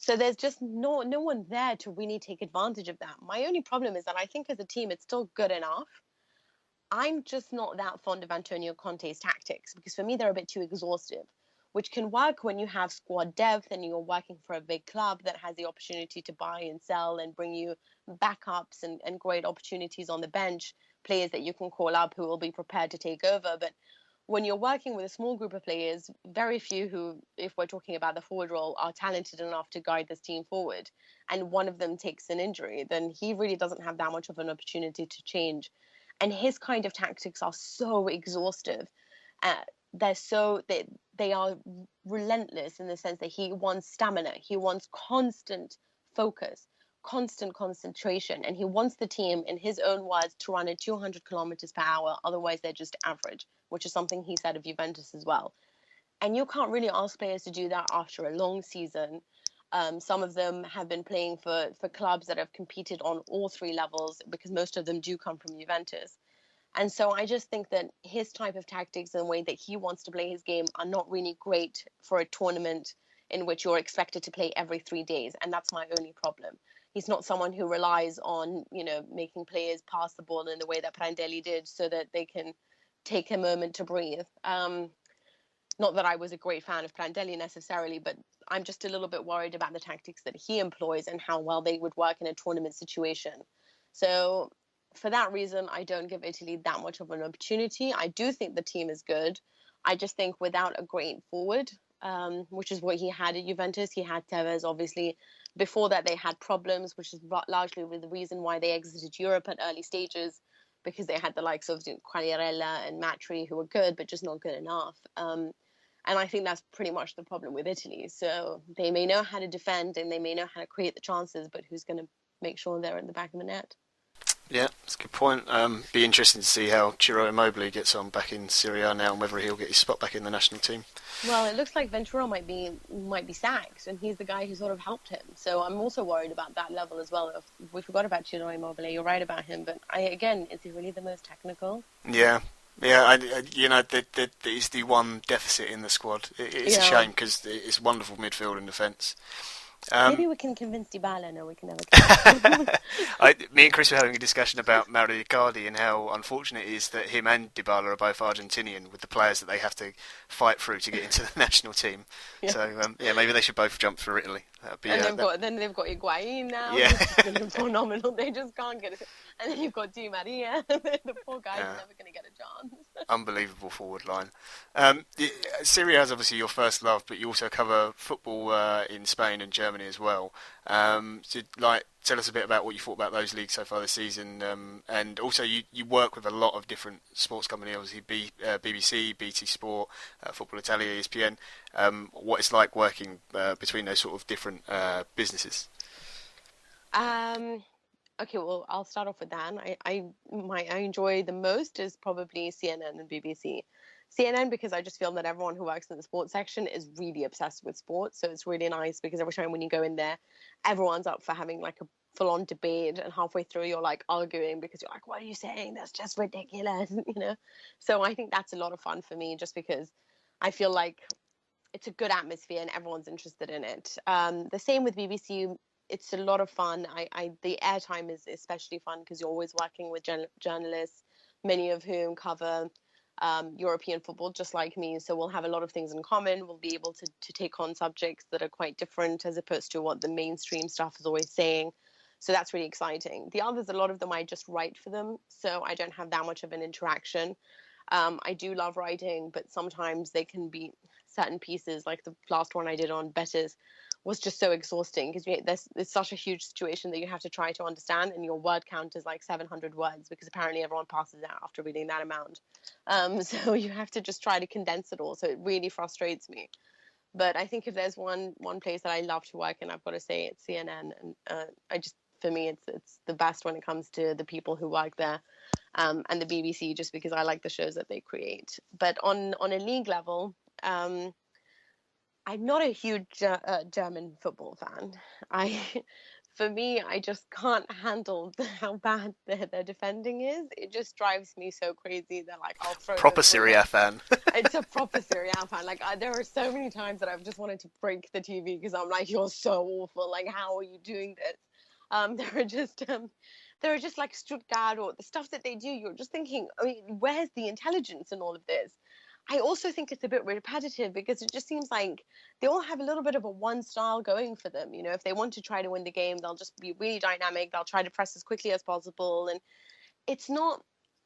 So there's just no one there to really take advantage of that. My only problem is that I think as a team, it's still good enough. I'm just not that fond of Antonio Conte's tactics because for me, they're a bit too exhaustive, which can work when you have squad depth and you're working for a big club that has the opportunity to buy and sell and bring you backups and great opportunities on the bench, players that you can call up who will be prepared to take over. But when you're working with a small group of players, very few who, if we're talking about the forward role, are talented enough to guide this team forward, and one of them takes an injury, then he really doesn't have that much of an opportunity to change. And his kind of tactics are so exhaustive. Uh, they are relentless in the sense that he wants stamina, he wants constant focus, constant concentration, and he wants the team, in his own words, to run at 200 kilometers per hour. Otherwise, they're just average, which is something he said of Juventus as well. And you can't really ask players to do that after a long season. Some of them have been playing for clubs that have competed on all three levels, because most of them do come from Juventus. And so I just think that his type of tactics and the way that he wants to play his game are not really great for a tournament in which you're expected to play every 3 days. And that's my only problem. He's not someone who relies on, making players pass the ball in the way that Prandelli did so that they can take a moment to breathe. Not that I was a great fan of Prandelli necessarily, but I'm just a little bit worried about the tactics that he employs and how well they would work in a tournament situation. So for that reason, I don't give Italy that much of an opportunity. I do think the team is good. I just think without a great forward, which is what he had at Juventus, he had Tevez, obviously. Before that, they had problems, which is largely the reason why they exited Europe at early stages, because they had the likes of Quagliarella and Matri, who were good, but just not good enough. And I think that's pretty much the problem with Italy. So they may know how to defend and they may know how to create the chances, but who's going to make sure they're in the back of the net? Yeah, that's a good point. Be interesting to see how Ciro Immobile gets on back in Serie A now, and whether he'll get his spot back in the national team. Well, it looks like Ventura might be sacked, and he's the guy who sort of helped him. So I'm also worried about that level as well. We forgot about Ciro Immobile. You're right about him, but is he really the most technical? Yeah. Yeah, that is the one deficit in the squad. It's a shame, because it's wonderful midfield and defence. Maybe we can convince Dybala. No, we can never. Me and Kris were having a discussion about Mauro Icardi and how unfortunate it is that him and Dybala are both Argentinian, with the players that they have to fight through to get into the national team. Yeah. So maybe they should both jump for Italy. Then they've got Higuain now. Yeah. It's phenomenal. They just can't get it. And then you've got Di Maria. The poor guy's never going to get a chance. Unbelievable forward line. Serie A is obviously your first love, but you also cover football in Spain and Germany as well. So, tell us a bit about what you thought about those leagues so far this season, and also you work with a lot of different sports companies, obviously BBC, BT Sport, Football Italia, ESPN. What it's like working between those sort of different businesses? Okay, well, I'll start off with that. I enjoy the most is probably CNN and BBC. CNN, because I just feel that everyone who works in the sports section is really obsessed with sports. So it's really nice, because every time when you go in there, everyone's up for having like a full-on debate, and halfway through you're like arguing because you're like, what are you saying? That's just ridiculous, So I think that's a lot of fun for me, just because I feel like it's a good atmosphere and everyone's interested in it. The same with BBC. It's a lot of fun. The airtime is especially fun because you're always working with journalists, many of whom cover European football, just like me. So we'll have a lot of things in common. We'll be able to take on subjects that are quite different as opposed to what the mainstream stuff is always saying. So that's really exciting. The others, a lot of them I just write for them, so I don't have that much of an interaction. I do love writing, but sometimes they can be certain pieces, like the last one I did on Betis was just so exhausting, because it's such a huge situation that you have to try to understand, and your word count is like 700 words, because apparently everyone passes out after reading that amount. So you have to just try to condense it all. So it really frustrates me. But I think if there's one place that I love to work in, I've got to say it's CNN. And for me, it's the best when it comes to the people who work there, and the BBC, just because I like the shows that they create. But on a league level, I'm not a huge German football fan. For me, I just can't handle how bad their defending is. It just drives me so crazy that I'll throw proper Serie A fan. It's a proper Serie A fan. There are so many times that I've just wanted to break the TV because I'm like, you're so awful. How are you doing this? There are just like Stuttgart, or the stuff that they do. You're just thinking, where's the intelligence in all of this? I also think it's a bit repetitive, because it just seems like they all have a little bit of a one style going for them. If they want to try to win the game, they'll just be really dynamic. They'll try to press as quickly as possible. And it's not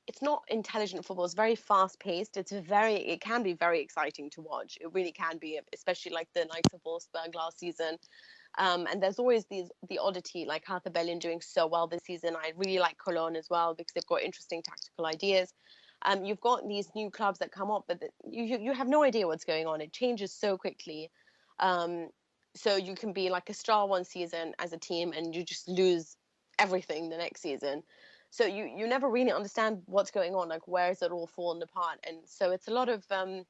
it's not intelligent football. It's very fast paced. It can be very exciting to watch. It really can be, especially like the likes of Wolfsburg last season. And there's always the oddity, like Hertha Berlin doing so well this season. I really like Cologne as well because they've got interesting tactical ideas. You've got these new clubs that come up, but you have no idea what's going on. It changes so quickly. So you can be like a star one season as a team and you just lose everything the next season. So you never really understand what's going on, like where is it all falling apart. And so it's a lot of and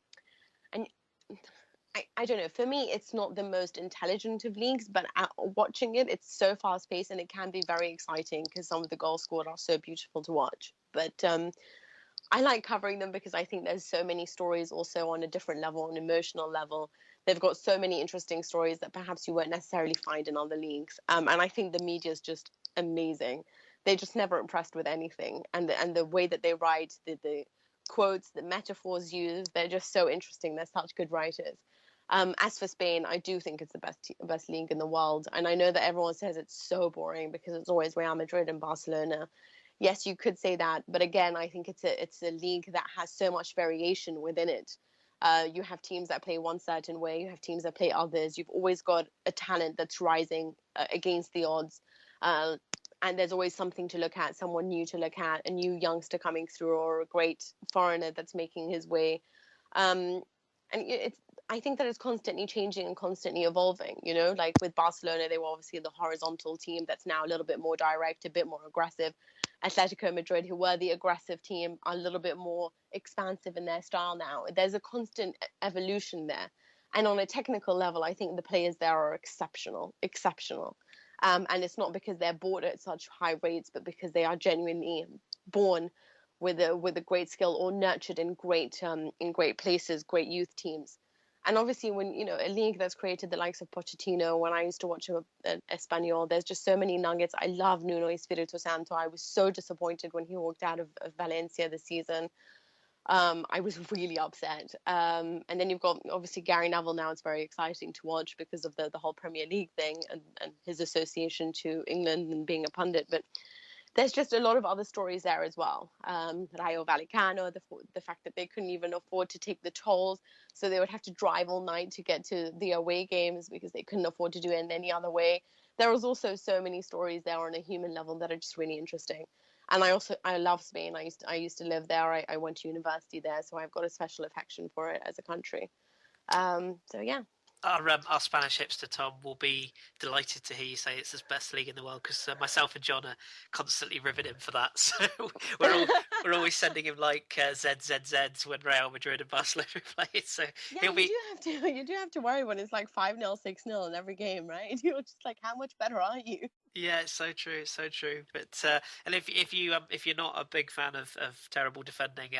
I don't know. For me, it's not the most intelligent of leagues, but watching it, it's so fast paced and it can be very exciting because some of the goals scored are so beautiful to watch. But I like covering them because I think there's so many stories also on a different level, an emotional level. They've got so many interesting stories that perhaps you won't necessarily find in other leagues. And I think the media is just amazing. They're just never impressed with anything. And the way that they write, the quotes, the metaphors used, they're just so interesting. They're such good writers. As for Spain, I do think it's the best league in the world. And I know that everyone says it's so boring because it's always Real Madrid and Barcelona. Yes, you could say that. But again, I think it's a league that has so much variation within it. You have teams that play one certain way. You have teams that play others. You've always got a talent that's rising against the odds. And there's always something to look at, someone new to look at, a new youngster coming through or a great foreigner that's making his way. And I think that it's constantly changing and constantly evolving, you know, like with Barcelona, they were obviously the horizontal team that's now a little bit more direct, a bit more aggressive. Atletico Madrid, who were the aggressive team, are a little bit more expansive in their style now. There's a constant evolution there. And on a technical level, I think the players there are exceptional. And it's not because they're bought at such high rates, but because they are genuinely born with a great skill or nurtured in great places, great youth teams. And obviously, when you know a league that's created the likes of Pochettino, when I used to watch Espanyol, there's just so many nuggets. I love Nuno Espirito Santo. I was so disappointed when he walked out of Valencia this season. I was really upset. And then you've got obviously Gary Neville now. It's very exciting to watch because of the whole Premier League thing and his association to England and being a pundit. But there's just a lot of other stories there as well. Rayo Vallecano, the fact that they couldn't even afford to take the tolls, so they would have to drive all night to get to the away games because they couldn't afford to do it in any other way. There was also so many stories there on a human level that are just really interesting. And I love Spain. I used to live there. I went to university there, so I've got a special affection for it as a country. So yeah. Our Spanish hipster Tom will be delighted to hear you say it's the best league in the world because myself and John are constantly ribbing him for that. So we're always sending him like ZZZs when Real Madrid and Barcelona play. So yeah, you do have to worry when it's like 5-0, 6-0 in every game, right? You're just like, how much better are you? Yeah, it's so true, so true. But and if you're not a big fan of terrible defending,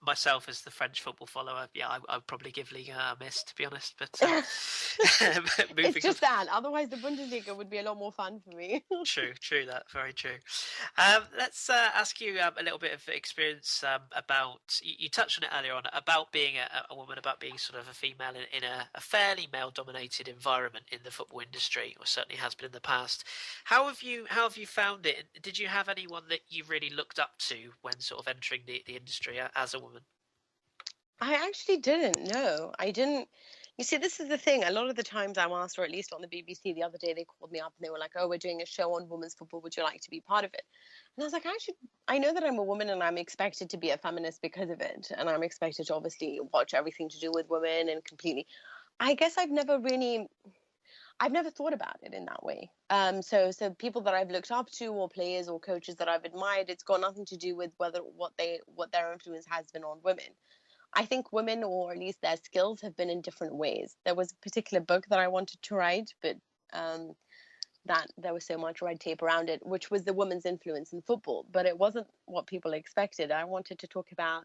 myself as the French football follower, yeah, I'd probably give Liga a miss, to be honest. But it's just that. Otherwise, the Bundesliga would be a lot more fun for me. True that, very true. Let's ask you a little bit of experience about, you touched on it earlier on, about being a woman, about being sort of a female in a fairly male-dominated environment in the football industry, or certainly has been in the past. How have you found it? Did you have anyone that you really looked up to when sort of entering the industry as a woman? I actually didn't. No, I didn't. You see, this is the thing. A lot of the times I'm asked, or at least on the BBC the other day, they called me up and they were like, "Oh, we're doing a show on women's football. Would you like to be part of it?" And I was like, I know that I'm a woman and I'm expected to be a feminist because of it. And I'm expected to obviously watch everything to do with women and completely. I guess I've never thought about it in that way. So people that I've looked up to, or players or coaches that I've admired, it's got nothing to do with what their influence has been on women. I think women, or at least their skills, have been in different ways. There was a particular book that I wanted to write, but that there was so much red tape around it, which was the women's influence in football. But it wasn't what people expected. I wanted to talk about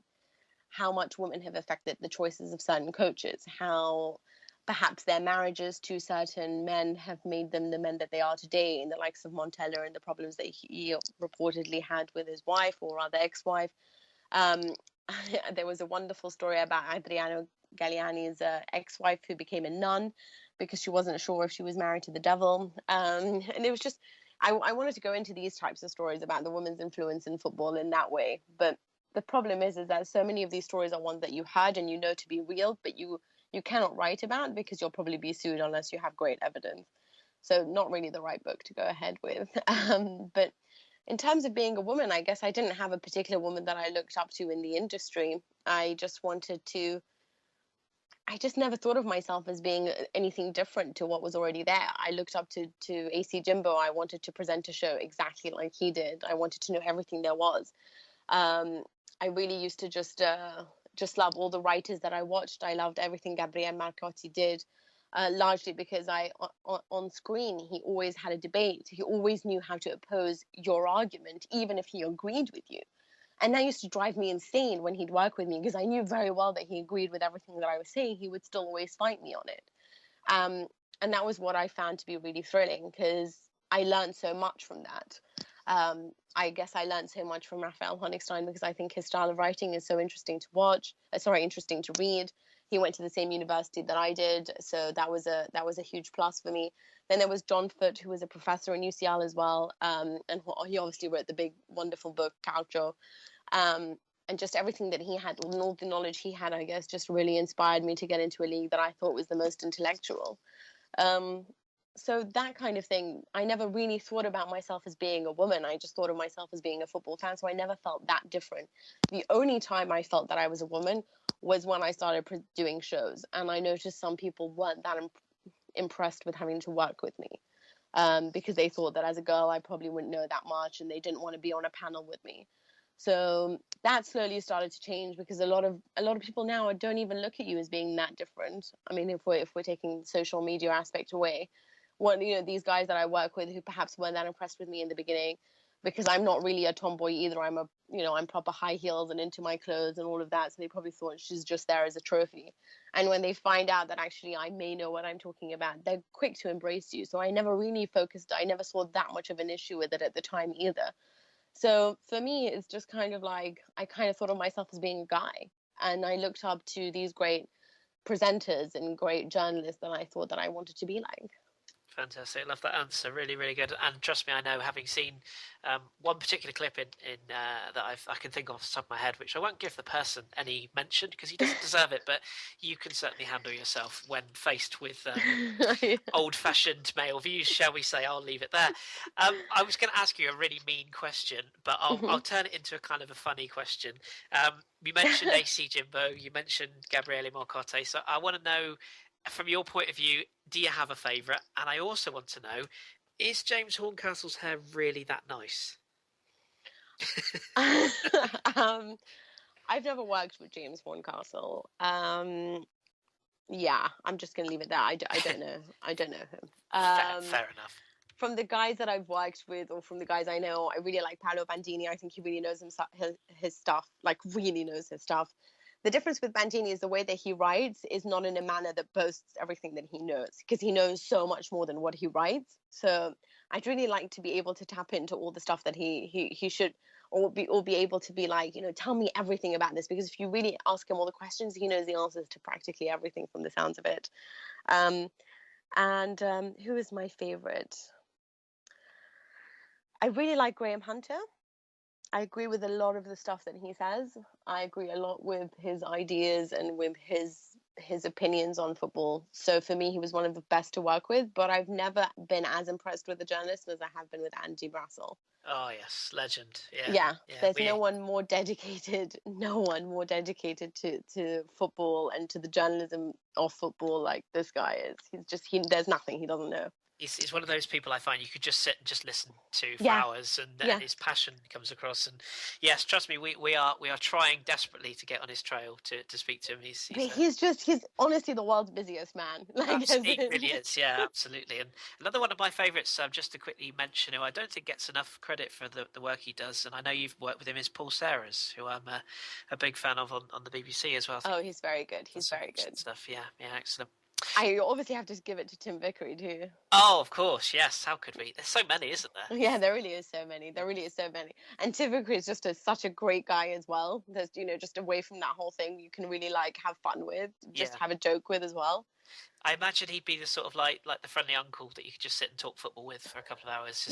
how much women have affected the choices of certain coaches, how perhaps their marriages to certain men have made them the men that they are today, in the likes of Montella and the problems that he reportedly had with his wife, or rather ex-wife. There was a wonderful story about Adriano Galliani's ex-wife who became a nun because she wasn't sure if she was married to the devil. And it was just, I wanted to go into these types of stories about the women's influence in football in that way. But the problem is that so many of these stories are ones that you heard and you know to be real, but you cannot write about because you'll probably be sued unless you have great evidence. So not really the right book to go ahead with. But in terms of being a woman, I guess I didn't have a particular woman that I looked up to in the industry. I just never thought of myself as being anything different to what was already there. I looked up to AC Jimbo. I wanted to present a show exactly like he did. I wanted to know everything there was. I really used to just love all the writers that I watched. I loved everything Gabriele Marcotti did, largely because on screen, he always had a debate. He always knew how to oppose your argument, even if he agreed with you. And that used to drive me insane when he'd work with me, because I knew very well that he agreed with everything that I was saying. He would still always fight me on it. And that was what I found to be really thrilling, because I learned so much from that. I guess I learned so much from Raphael Honigstein because I think his style of writing is so interesting to interesting to read. He went to the same university that I did, so that was a huge plus for me. Then there was John Foote, who was a professor in UCL as well, and he obviously wrote the big, wonderful book Calcio. And just everything that he had, and all the knowledge he had, I guess, just really inspired me to get into a league that I thought was the most intellectual. So that kind of thing, I never really thought about myself as being a woman. I just thought of myself as being a football fan, so I never felt that different. The only time I felt that I was a woman was when I started doing shows, and I noticed some people weren't that impressed with having to work with me, because they thought that as a girl I probably wouldn't know that much, and they didn't want to be on a panel with me. So that slowly started to change, because a lot of people now don't even look at you as being that different. I mean, if we're taking social media aspect away, these guys that I work with who perhaps weren't that impressed with me in the beginning, because I'm not really a tomboy either. I'm proper high heels and into my clothes and all of that. So they probably thought she's just there as a trophy. And when they find out that actually I may know what I'm talking about, they're quick to embrace you. So I never saw that much of an issue with it at the time either. So for me, it's just kind of like, I kind of thought of myself as being a guy, and I looked up to these great presenters and great journalists that I thought that I wanted to be like. Fantastic. Love that answer. Really, really good. And trust me, I know, having seen one particular clip in that I can think of off the top of my head, which I won't give the person any mention because he doesn't deserve it, but you can certainly handle yourself when faced with old-fashioned male views, shall we say. I'll leave it there. I was going to ask you a really mean question, but I'll turn it into a kind of a funny question. You mentioned AC Jimbo, you mentioned Gabriele Marcotte, so I want to know, from your point of view, do you have a favourite? And I also want to know, is James Horncastle's hair really that nice? I've never worked with James Horncastle. Yeah, I'm just going to leave it there. I don't know. I don't know him. Fair enough. From the guys that I've worked with, or from the guys I know, I really like Paolo Bandini. I think he really knows his stuff, like really knows his stuff. The difference with Bandini is the way that he writes is not in a manner that boasts everything that he knows, because he knows so much more than what he writes. So I'd really like to be able to tap into all the stuff that he should, or be able to be like, tell me everything about this, because if you really ask him all the questions, he knows the answers to practically everything from the sounds of it. And who is my favorite? I really like Graham Hunter. I agree with a lot of the stuff that he says. I agree a lot with his ideas and with his opinions on football. So for me, he was one of the best to work with, but I've never been as impressed with a journalist as I have been with Andy Brassel. Oh yes, legend. Yeah. There's no one more dedicated to football and to the journalism of football like this guy is. There's nothing he doesn't know. He's one of those people I find you could just sit and just listen to for hours, and his passion comes across. And yes, trust me, we are trying desperately to get on his trail to speak to him. He's honestly the world's busiest man. He really is, yeah, absolutely. And another one of my favourites, just to quickly mention, who I don't think gets enough credit for the work he does, and I know you've worked with him, is Paul Serres, who I'm a big fan of on the BBC as well. Oh, he's very good. He's very good. Stuff, yeah, excellent. I obviously have to give it to Tim Vickery too. Oh, of course, yes. How could we? There's so many, isn't there? Yeah, there really is so many. And Tim Vickery is just such a great guy as well. There's, just away from that whole thing, you can really have fun with, have a joke with as well. I imagine he'd be the sort of like the friendly uncle that you could just sit and talk football with for a couple of hours.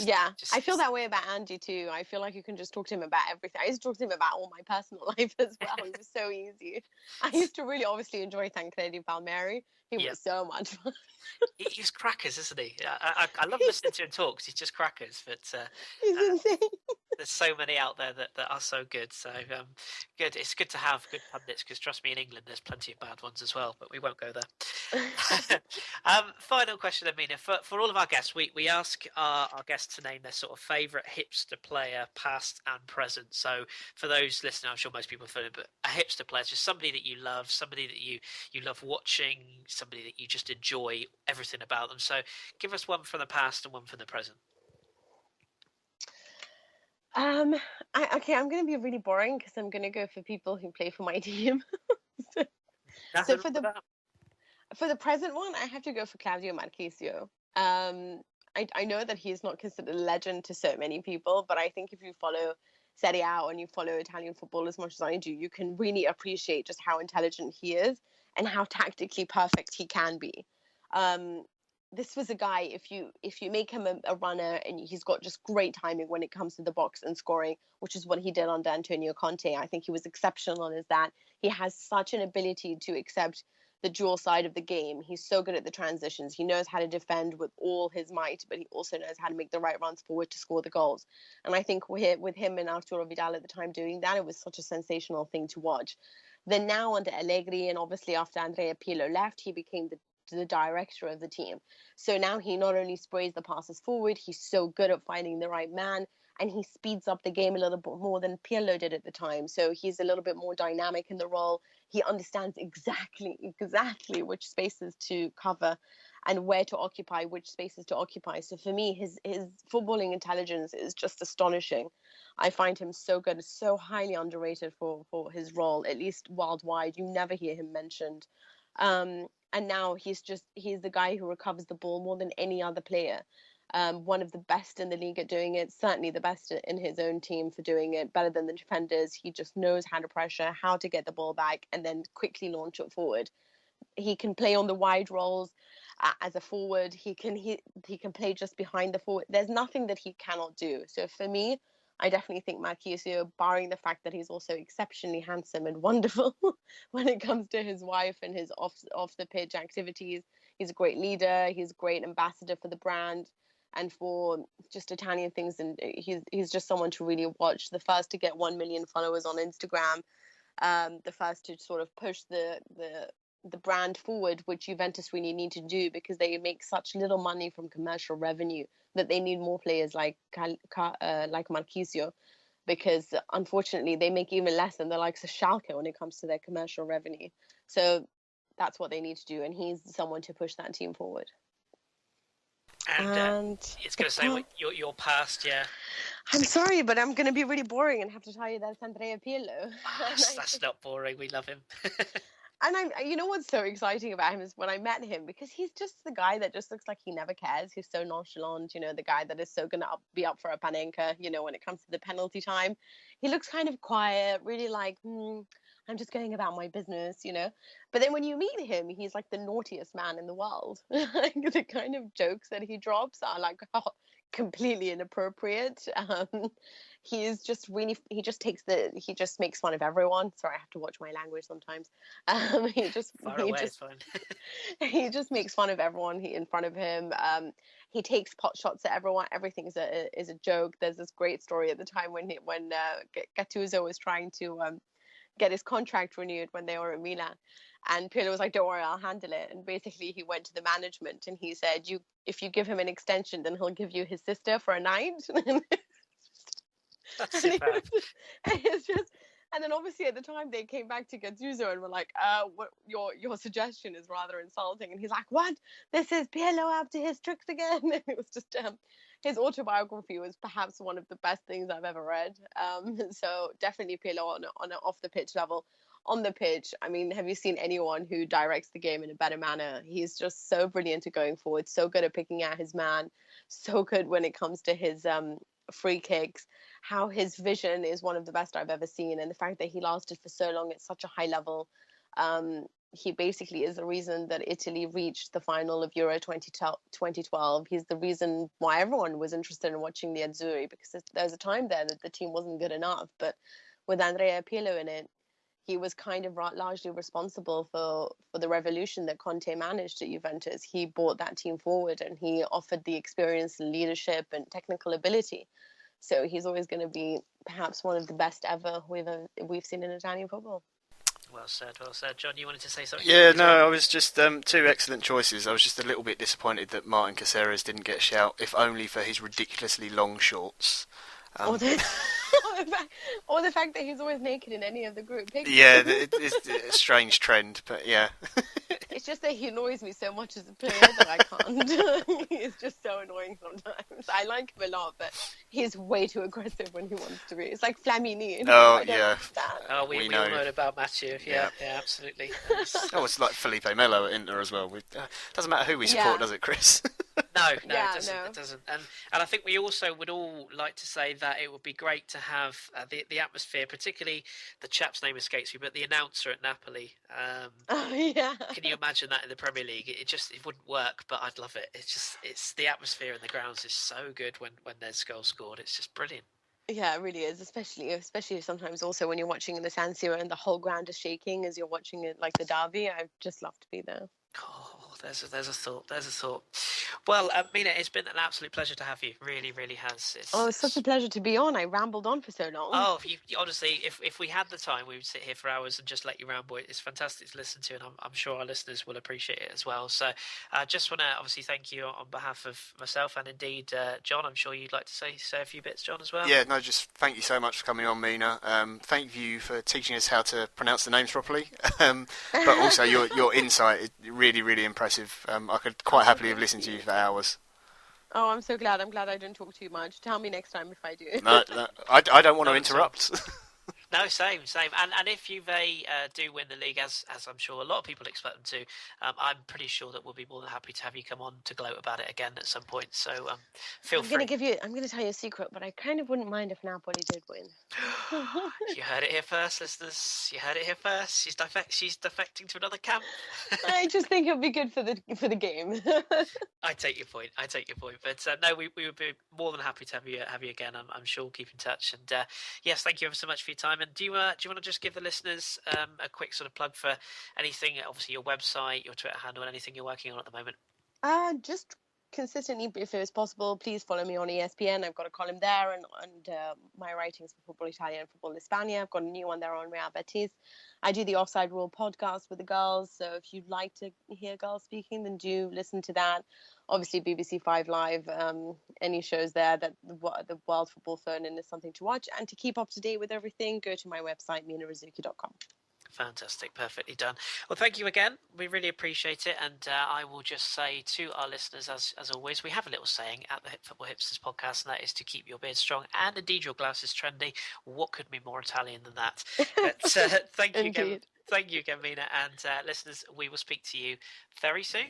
I feel that way about Andy too. I feel like you can just talk to him about everything. I used to talk to him about all my personal life as well. It was so easy. I used to really obviously enjoy Tancredi Palmieri. He was so much fun. He's crackers, isn't he? I love listening to him talk because he's just crackers. But he's insane. There's so many out there that are so good. So good. It's good to have good pundits because trust me, in England there's plenty of bad ones as well. But we won't go there. Final question, then, Mina. For all of our guests, we ask our guests to name their sort of favourite hipster player, past and present. So for those listening, I'm sure most people have heard it, but a hipster player is just somebody that you love, somebody that you love watching, somebody that you just enjoy everything about them. So give us one from the past and one from the present. I'm going to be really boring because I'm going to go for people who play for my team. so for the present one, I have to go for Claudio Marchisio. I know that he's not considered a legend to so many people, but I think if you follow Serie A and you follow Italian football as much as I do, you can really appreciate just how intelligent he is and how tactically perfect he can be. This was a guy, if you make him a runner and he's got just great timing when it comes to the box and scoring, which is what he did under Antonio Conte. I think he was exceptional as that. He has such an ability to accept the dual side of the game. He's so good at the transitions. He knows how to defend with all his might, but he also knows how to make the right runs forward to score the goals. And I think with him and Arturo Vidal at the time doing that, it was such a sensational thing to watch. Then now under Allegri, and obviously after Andrea Pirlo left, he became the director of the team. So now he not only sprays the passes forward, he's so good at finding the right man, and he speeds up the game a little bit more than Pirlo did at the time. So he's a little bit more dynamic in the role. He understands exactly which spaces to cover and where to occupy, which spaces to occupy. So for me, his footballing intelligence is just astonishing. I find him so good, so highly underrated for his role, at least worldwide. You never hear him mentioned. And now he's the guy who recovers the ball more than any other player. One of the best in the league at doing it, certainly the best in his own team for doing it, better than the defenders. He just knows how to pressure, how to get the ball back, and then quickly launch it forward. He can play on the wide roles as a forward. He can play just behind the forward. There's nothing that he cannot do. So for me, I definitely think Marchisio, barring the fact that he's also exceptionally handsome and wonderful when it comes to his wife and his off the pitch activities. He's a great leader. He's a great ambassador for the brand and for just Italian things. And he's just someone to really watch. The first to get 1 million followers on Instagram. The first to sort of push the brand forward, which Juventus really need to do because they make such little money from commercial revenue that they need more players like Marchisio, because unfortunately they make even less than the likes of Schalke when it comes to their commercial revenue. So that's what they need to do, and he's someone to push that team forward. And it's going to say your past, yeah. I'm sorry, but I'm going to be really boring and have to tell you that's Andrea Pirlo. That's not boring. We love him. And you know what's so exciting about him is when I met him, because he's just the guy that just looks like he never cares. He's so nonchalant, the guy that is so going to be up for a panenka, when it comes to the penalty time. He looks kind of quiet, really like, I'm just going about my business, But then when you meet him, he's like the naughtiest man in the world. Like the kind of jokes that he drops are like completely inappropriate. He just makes fun of everyone. Sorry, I have to watch my language sometimes. He just makes fun of everyone in front of him. He takes pot shots at everyone. Everything is a joke. There's this great story at the time when Gattuso was trying to get his contract renewed when they were at Milan. And Pirlo was like, don't worry, I'll handle it. And basically he went to the management and he said, if you give him an extension, then he'll give you his sister for a night. That's superb. And then obviously at the time they came back to Gattuso and were like, what your suggestion is rather insulting. And he's like, what? This is Pirlo up to his tricks again. And it was just, his autobiography was perhaps one of the best things I've ever read. So definitely Pirlo on an off the pitch level. On the pitch, I mean, have you seen anyone who directs the game in a better manner? He's just so brilliant at going forward, so good at picking out his man, so good when it comes to his free kicks, how his vision is one of the best I've ever seen, and the fact that he lasted for so long at such a high level. he basically is the reason that Italy reached the final of Euro 2012. He's the reason why everyone was interested in watching the Azzurri, because there was a time there that the team wasn't good enough. But with Andrea Pirlo in it, he was kind of largely responsible for the revolution that Conte managed at Juventus. He brought that team forward, and he offered the experience and leadership and technical ability. So he's always going to be perhaps one of the best ever we've seen in Italian football. Well said, well said. John, you wanted to say something? Yeah, no, I was just two excellent choices. I was just a little bit disappointed that Martin Caceres didn't get a shout, if only for his ridiculously long shorts. Or the fact that he's always naked in any of the group pictures. Yeah, it's a strange trend, but yeah. It's just that he annoys me so much as a player that I can't. He's just so annoying sometimes. I like him a lot, but he's way too aggressive when he wants to be. It's like Flamini. Oh, yeah. Oh, we all know about Matthew. Yeah, absolutely. Oh, it's like Felipe Melo at Inter as well. Doesn't matter who we support, does it, Chris? No, it doesn't. And I think we also would all like to say that it would be great to have the atmosphere, particularly the chap's name escapes me, but the announcer at Napoli. Can you imagine that in the Premier League? It wouldn't work, but I'd love it. It's the atmosphere in the grounds is so good when there's goals scored. It's just brilliant. Yeah, it really is, especially sometimes also when you're watching in the San Siro and the whole ground is shaking as you're watching it, like the derby. I'd just love to be there. Oh, there's a thought. Well, Mina, it's been an absolute pleasure to have you. Really, really has. It's such a pleasure to be on. I rambled on for so long. Oh, honestly, if we had the time, we would sit here for hours and just let you ramble. It's fantastic to listen to, and I'm sure our listeners will appreciate it as well. So I just want to obviously thank you on behalf of myself and indeed John. I'm sure you'd like to say a few bits, John, as well. Yeah, no, just thank you so much for coming on, Mina. Thank you for teaching us how to pronounce the names properly, but also your insight is really, really impressive. I could quite happily have listened to you for hours. Oh, I'm so glad. I'm glad I didn't talk too much. Tell me next time if I do. No, I don't want to interrupt. No, same. And if Juve do win the league, as I'm sure a lot of people expect them to, I'm pretty sure that we'll be more than happy to have you come on to gloat about it again at some point. So feel free. I'm going to tell you a secret, but I kind of wouldn't mind if Napoli did win. You heard it here first, listeners. You heard it here first. She's defecting to another camp. I just think it'll be good for the game. I take your point. But no, we would be more than happy to have you again. I'm sure we'll keep in touch. And yes, thank you ever so much for your time. And do you want to just give the listeners a quick sort of plug for anything? Obviously, your website, your Twitter handle, and anything you're working on at the moment. Just consistently, if it was possible, please follow me on ESPN. I've got a column there, and my writings for Football Italia and Football Hispania. I've got a new one there on Real Betis. I do the Offside Rule podcast with the girls, so if you'd like to hear girls speaking, then do listen to that. Obviously, BBC 5 Live, any shows there that the World Football Phone-In is something to watch. And to keep up to date with everything, go to my website, minarzouki.com. Fantastic, perfectly done. Well, thank you again. We really appreciate it. And I will just say to our listeners, as always, we have a little saying at the Football Hipsters Podcast, and that is to keep your beard strong and indeed your glasses trendy. What could be more Italian than that? But thank you again. Thank you again, Mina. And listeners, we will speak to you very soon.